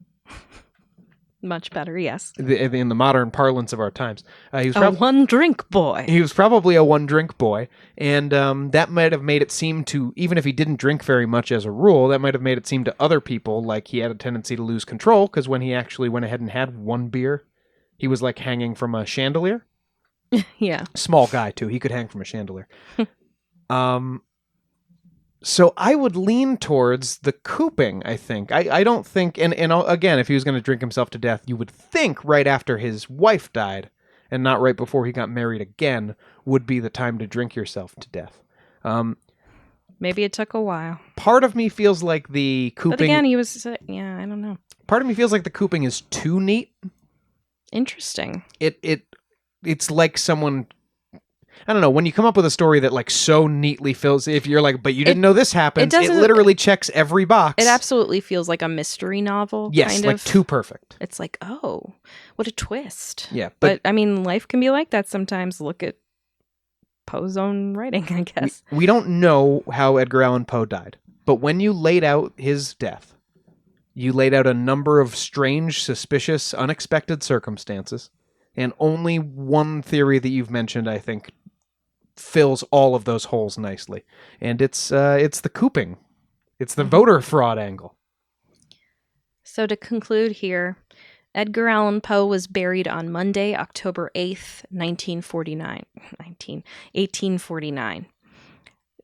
Much better, yes. In the modern parlance of our times. He was one-drink boy. He was probably a one-drink boy, and that might have made it seem to, even if he didn't drink very much as a rule, that might have made it seem to other people like he had a tendency to lose control, because when he actually went ahead and had one beer, he was like hanging from a chandelier. Yeah. Small guy, too. He could hang from a chandelier. So I would lean towards the cooping, I think. I don't think, and again, if he was going to drink himself to death, you would think right after his wife died, and not right before he got married again, would be the time to drink yourself to death. Maybe it took a while. Part of me feels like the cooping... But again, he was... Yeah, I don't know. Part of me feels like the cooping is too neat. Interesting. It's like someone... I don't know, when you come up with a story that like so neatly fills, if you're like, but you didn't know this happened, it literally checks every box. It absolutely feels like a mystery novel. Yes, kind like of. too perfect. It's like, oh, what a twist. Yeah. But I mean, life can be like that sometimes. Look at Poe's own writing, I guess. We don't know how Edgar Allan Poe died, but when you laid out his death, you laid out a number of strange, suspicious, unexpected circumstances, and only one theory that you've mentioned, I think, fills all of those holes nicely, and it's the cooping, it's the voter fraud angle. So to conclude here, Edgar Allan Poe was buried on Monday, October 8th, 1849.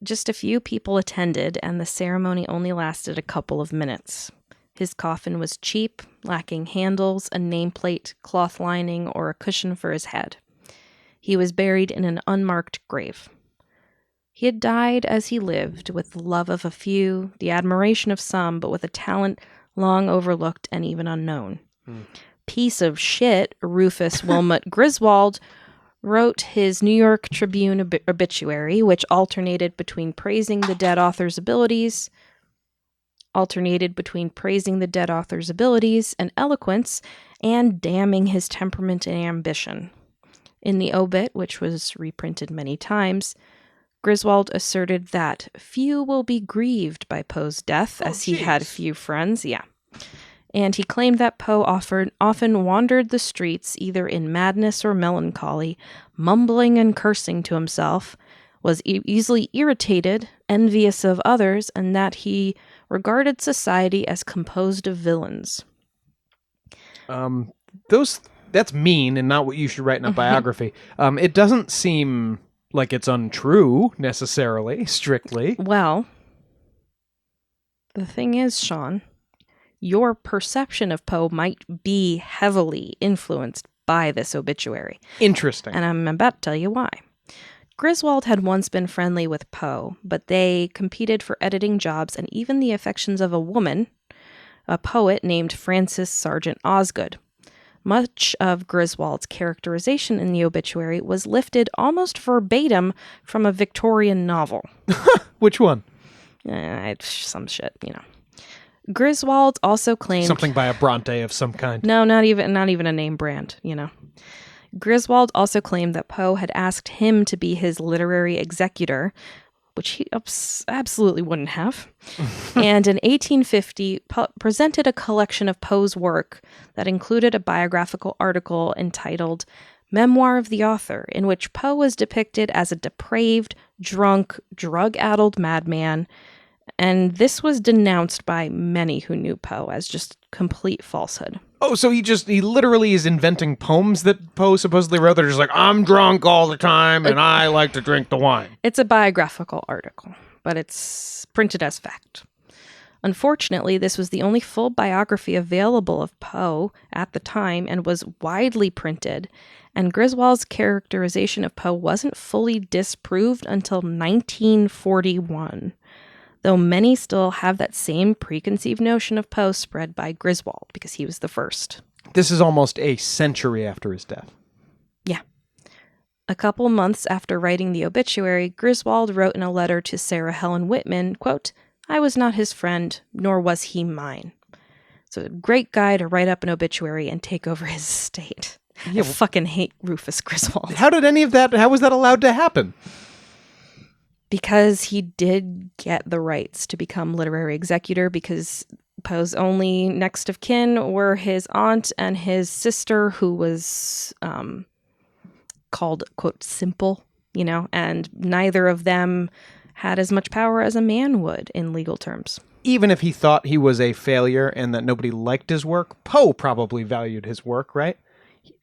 Just a few people attended, and the ceremony only lasted a couple of minutes. His coffin was cheap, lacking handles, a nameplate, cloth lining, or a cushion for his head. He was buried in an unmarked grave. He had died as he lived, with the love of a few, the admiration of some, but with a talent long overlooked and even unknown. Piece of shit, Rufus Wilmot Griswold wrote his New York Tribune obituary, which alternated between praising the dead author's abilities and eloquence, and damning his temperament and ambition. In the obit, which was reprinted many times, Griswold asserted that few will be grieved by Poe's death, as he had few friends. Yeah. And he claimed that Poe often wandered the streets, either in madness or melancholy, mumbling and cursing to himself, was easily irritated, envious of others, and that he regarded society as composed of villains. That's mean and not what you should write in a biography. It doesn't seem like it's untrue, necessarily, strictly. Well, the thing is, Sean, your perception of Poe might be heavily influenced by this obituary. Interesting. And I'm about to tell you why. Griswold had once been friendly with Poe, but they competed for editing jobs and even the affections of a woman, a poet named Frances Sargent Osgood. Much of Griswold's characterization in the obituary was lifted almost verbatim from a Victorian novel. Which one? Some shit, Griswold also claimed... Something by a Bronte of some kind. No, not even a name brand, Griswold also claimed that Poe had asked him to be his literary executor, which he absolutely wouldn't have. And in 1850, presented a collection of Poe's work that included a biographical article entitled Memoir of the Author, in which Poe was depicted as a depraved, drunk, drug-addled madman, and this was denounced by many who knew Poe as just complete falsehood. Oh, so he literally is inventing poems that Poe supposedly wrote that are just like, I'm drunk all the time and I like to drink the wine. It's a biographical article, but it's printed as fact. Unfortunately, this was the only full biography available of Poe at the time and was widely printed, and Griswold's characterization of Poe wasn't fully disproved until 1941. Though many still have that same preconceived notion of Poe spread by Griswold, because he was the first. This is almost a century after his death. Yeah. A couple months after writing the obituary, Griswold wrote in a letter to Sarah Helen Whitman, quote, I was not his friend, nor was he mine. So a great guy to write up an obituary and take over his estate. I fucking hate Rufus Griswold. How was that allowed to happen? Because he did get the rights to become literary executor, because Poe's only next of kin were his aunt and his sister, who was called, quote, simple, and neither of them had as much power as a man would in legal terms. Even if he thought he was a failure and that nobody liked his work, Poe probably valued his work, right?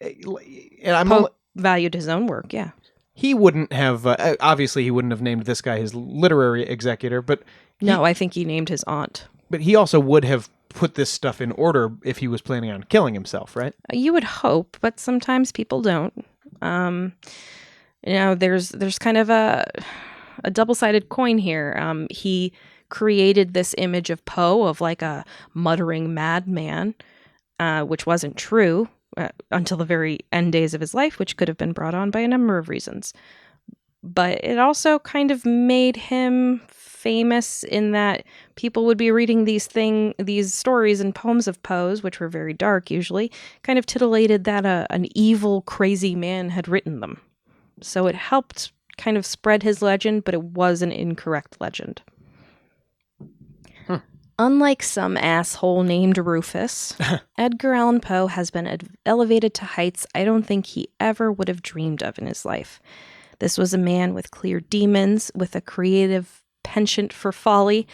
Poe valued his own work, yeah. he wouldn't have, obviously he wouldn't have named this guy his literary executor, but No, I think he named his aunt. but he also would have put this stuff in order if he was planning on killing himself, right? You would hope, but sometimes people don't. There's kind of a double-sided coin here. He created this image of Poe of like a muttering madman, which wasn't true until the very end days of his life, which could have been brought on by a number of reasons. But it also kind of made him famous in that people would be reading these stories and poems of Poe's, which were very dark usually, kind of titillated that an evil, crazy man had written them. So it helped kind of spread his legend, but it was an incorrect legend. Unlike some asshole named Rufus, Edgar Allan Poe has been elevated to heights I don't think he ever would have dreamed of in his life. This was a man with clear demons, with a creative penchant for folly,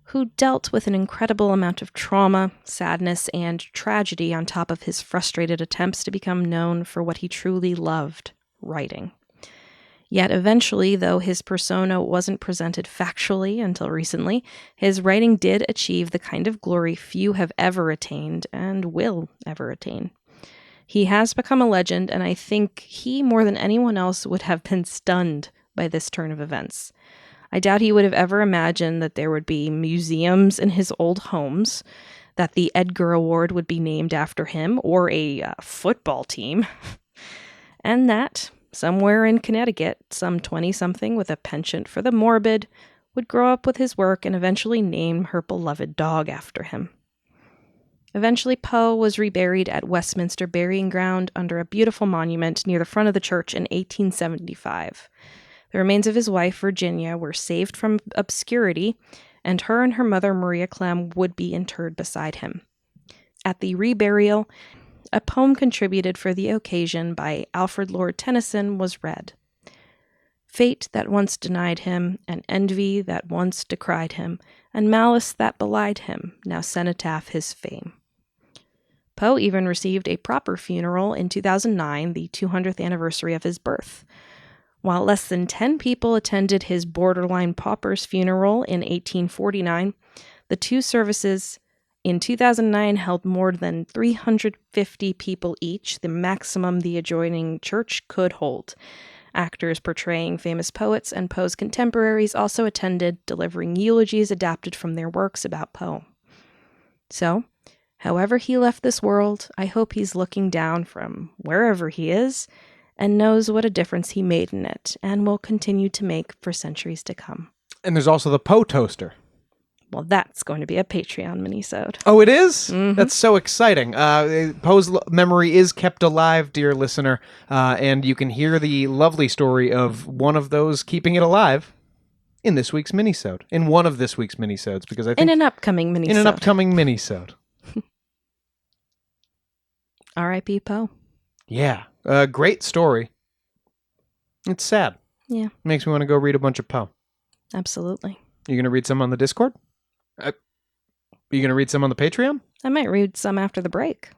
who dealt with an incredible amount of trauma, sadness, and tragedy on top of his frustrated attempts to become known for what he truly loved, writing. Yet eventually, though his persona wasn't presented factually until recently, his writing did achieve the kind of glory few have ever attained and will ever attain. He has become a legend, and I think he, more than anyone else, would have been stunned by this turn of events. I doubt he would have ever imagined that there would be museums in his old homes, that the Edgar Award would be named after him, or a football team, and that somewhere in Connecticut, some 20-something with a penchant for the morbid would grow up with his work and eventually name her beloved dog after him. Eventually, Poe was reburied at Westminster Burying Ground under a beautiful monument near the front of the church in 1875. The remains of his wife, Virginia, were saved from obscurity, and her and her mother, Maria Clem, would be interred beside him. At the reburial, a poem contributed for the occasion by Alfred Lord Tennyson was read. Fate that once denied him, and envy that once decried him, and malice that belied him, now cenotaph his fame. Poe even received a proper funeral in 2009, the 200th anniversary of his birth. While less than 10 people attended his borderline pauper's funeral in 1849, the two services in 2009 held more than 350 people each, the maximum the adjoining church could hold. Actors portraying famous poets and Poe's contemporaries also attended, delivering eulogies adapted from their works about Poe. So, however he left this world, I hope he's looking down from wherever he is and knows what a difference he made in it and will continue to make for centuries to come. And there's also the Poe toaster. Well, that's going to be a Patreon minisode. Oh, it is? Mm-hmm. That's so exciting. Poe's memory is kept alive, dear listener, and you can hear the lovely story of one of those keeping it alive in this week's minisode. In one of this week's minisodes, because I think... In an upcoming minisode. In an upcoming minisode. R.I.P. Poe. Yeah. Great story. It's sad. Yeah. Makes me want to go read a bunch of Poe. Absolutely. You going to read some on the Discord? Are you going to read some on the Patreon? I might read some after the break.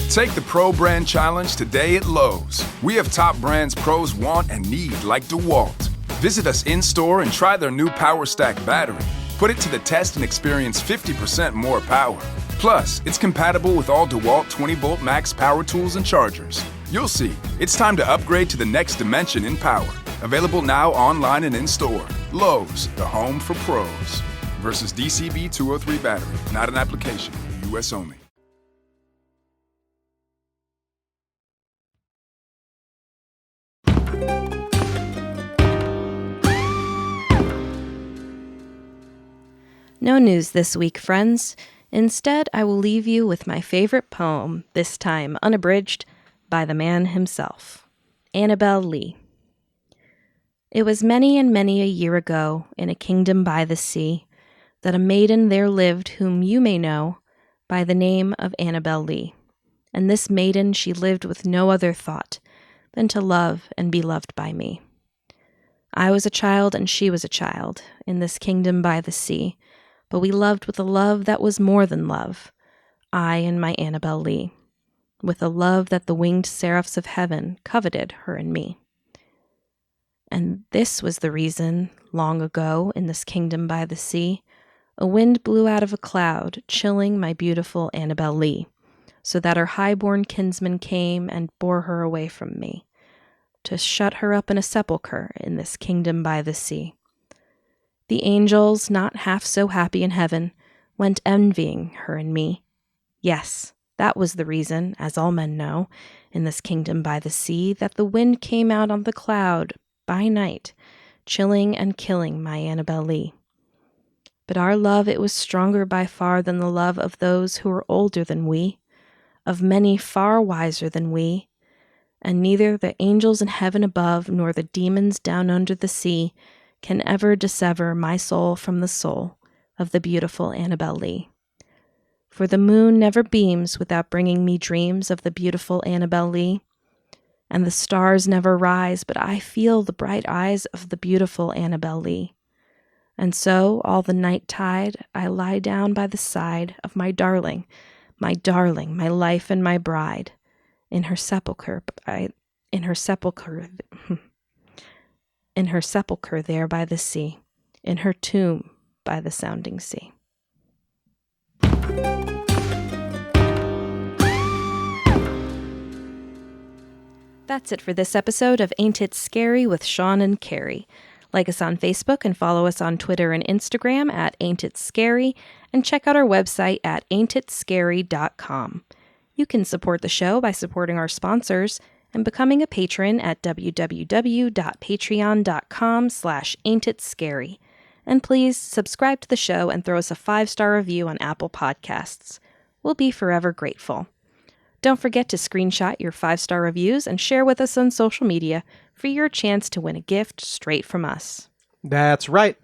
Take the Pro Brand Challenge today at Lowe's. We have top brands pros want and need, like DeWalt. Visit us in-store and try their new Power Stack battery. Put it to the test and experience 50% more power. Plus, it's compatible with all DeWalt 20-volt max power tools and chargers. You'll see, it's time to upgrade to the next dimension in power. Available now online and in-store. Lowe's, the home for pros. Versus DCB 203 battery, not an application, U.S. only. No news this week, friends. Instead, I will leave you with my favorite poem, this time unabridged, by the man himself, Annabelle Lee. It was many and many a year ago, in a kingdom by the sea, that a maiden there lived whom you may know by the name of Annabelle Lee. And this maiden she lived with no other thought than to love and be loved by me. I was a child and she was a child, in this kingdom by the sea, but we loved with a love that was more than love, I and my Annabelle Lee, with a love that the winged seraphs of heaven coveted her and me. And this was the reason, long ago, in this kingdom by the sea, a wind blew out of a cloud, chilling my beautiful Annabelle Lee, so that her high-born kinsman came and bore her away from me, to shut her up in a sepulchre in this kingdom by the sea. The angels, not half so happy in heaven, went envying her and me. Yes, that was the reason, as all men know, in this kingdom by the sea, that the wind came out on the cloud by night, chilling and killing my Annabelle Lee. But our love, it was stronger by far than the love of those who were older than we, of many far wiser than we, and neither the angels in heaven above nor the demons down under the sea can ever dissever my soul from the soul of the beautiful Annabelle Lee. For the moon never beams without bringing me dreams of the beautiful Annabelle Lee, and the stars never rise, but I feel the bright eyes of the beautiful Annabelle Lee. And so, all the night tide, I lie down by the side of my darling, my life and my bride, in her sepulchre there by the sea, in her tomb by the sounding sea. That's it for this episode of Ain't It Scary with Sean and Carrie. Like us on Facebook and follow us on Twitter and Instagram at Ain't It Scary, and check out our website at ain'titscary.com. You can support the show by supporting our sponsors and becoming a patron at www.patreon.com/ain'titscary. And please subscribe to the show and throw us a 5-star review on Apple Podcasts. We'll be forever grateful. Don't forget to screenshot your 5-star reviews and share with us on social media for your chance to win a gift straight from us. That's right.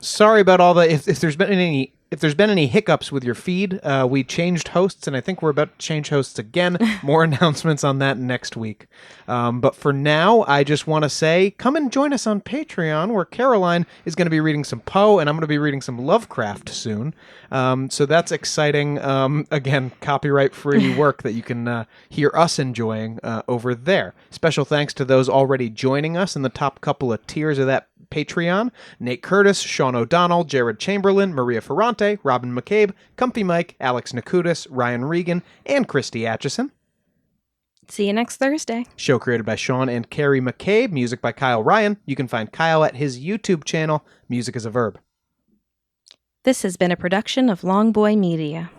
Sorry about all the if there's been any hiccups with your feed. We changed hosts, and I think we're about to change hosts again. More announcements on that next week. But for now, I just want to say, come and join us on Patreon, where Caroline is going to be reading some Poe, and I'm going to be reading some Lovecraft soon. So that's exciting. Again, copyright-free work that you can hear us enjoying over there. Special thanks to those already joining us in the top couple of tiers of that Patreon: Nate Curtis, Sean O'Donnell, Jared Chamberlain, Maria Ferrante, Robin McCabe, Comfy Mike, Alex Nakutis, Ryan Regan, and Christy Atchison. See you next Thursday. Show created by Sean and Carrie McCabe, music by Kyle Ryan. You can find Kyle at his YouTube channel, Music is a Verb. This has been a production of Long Boy Media.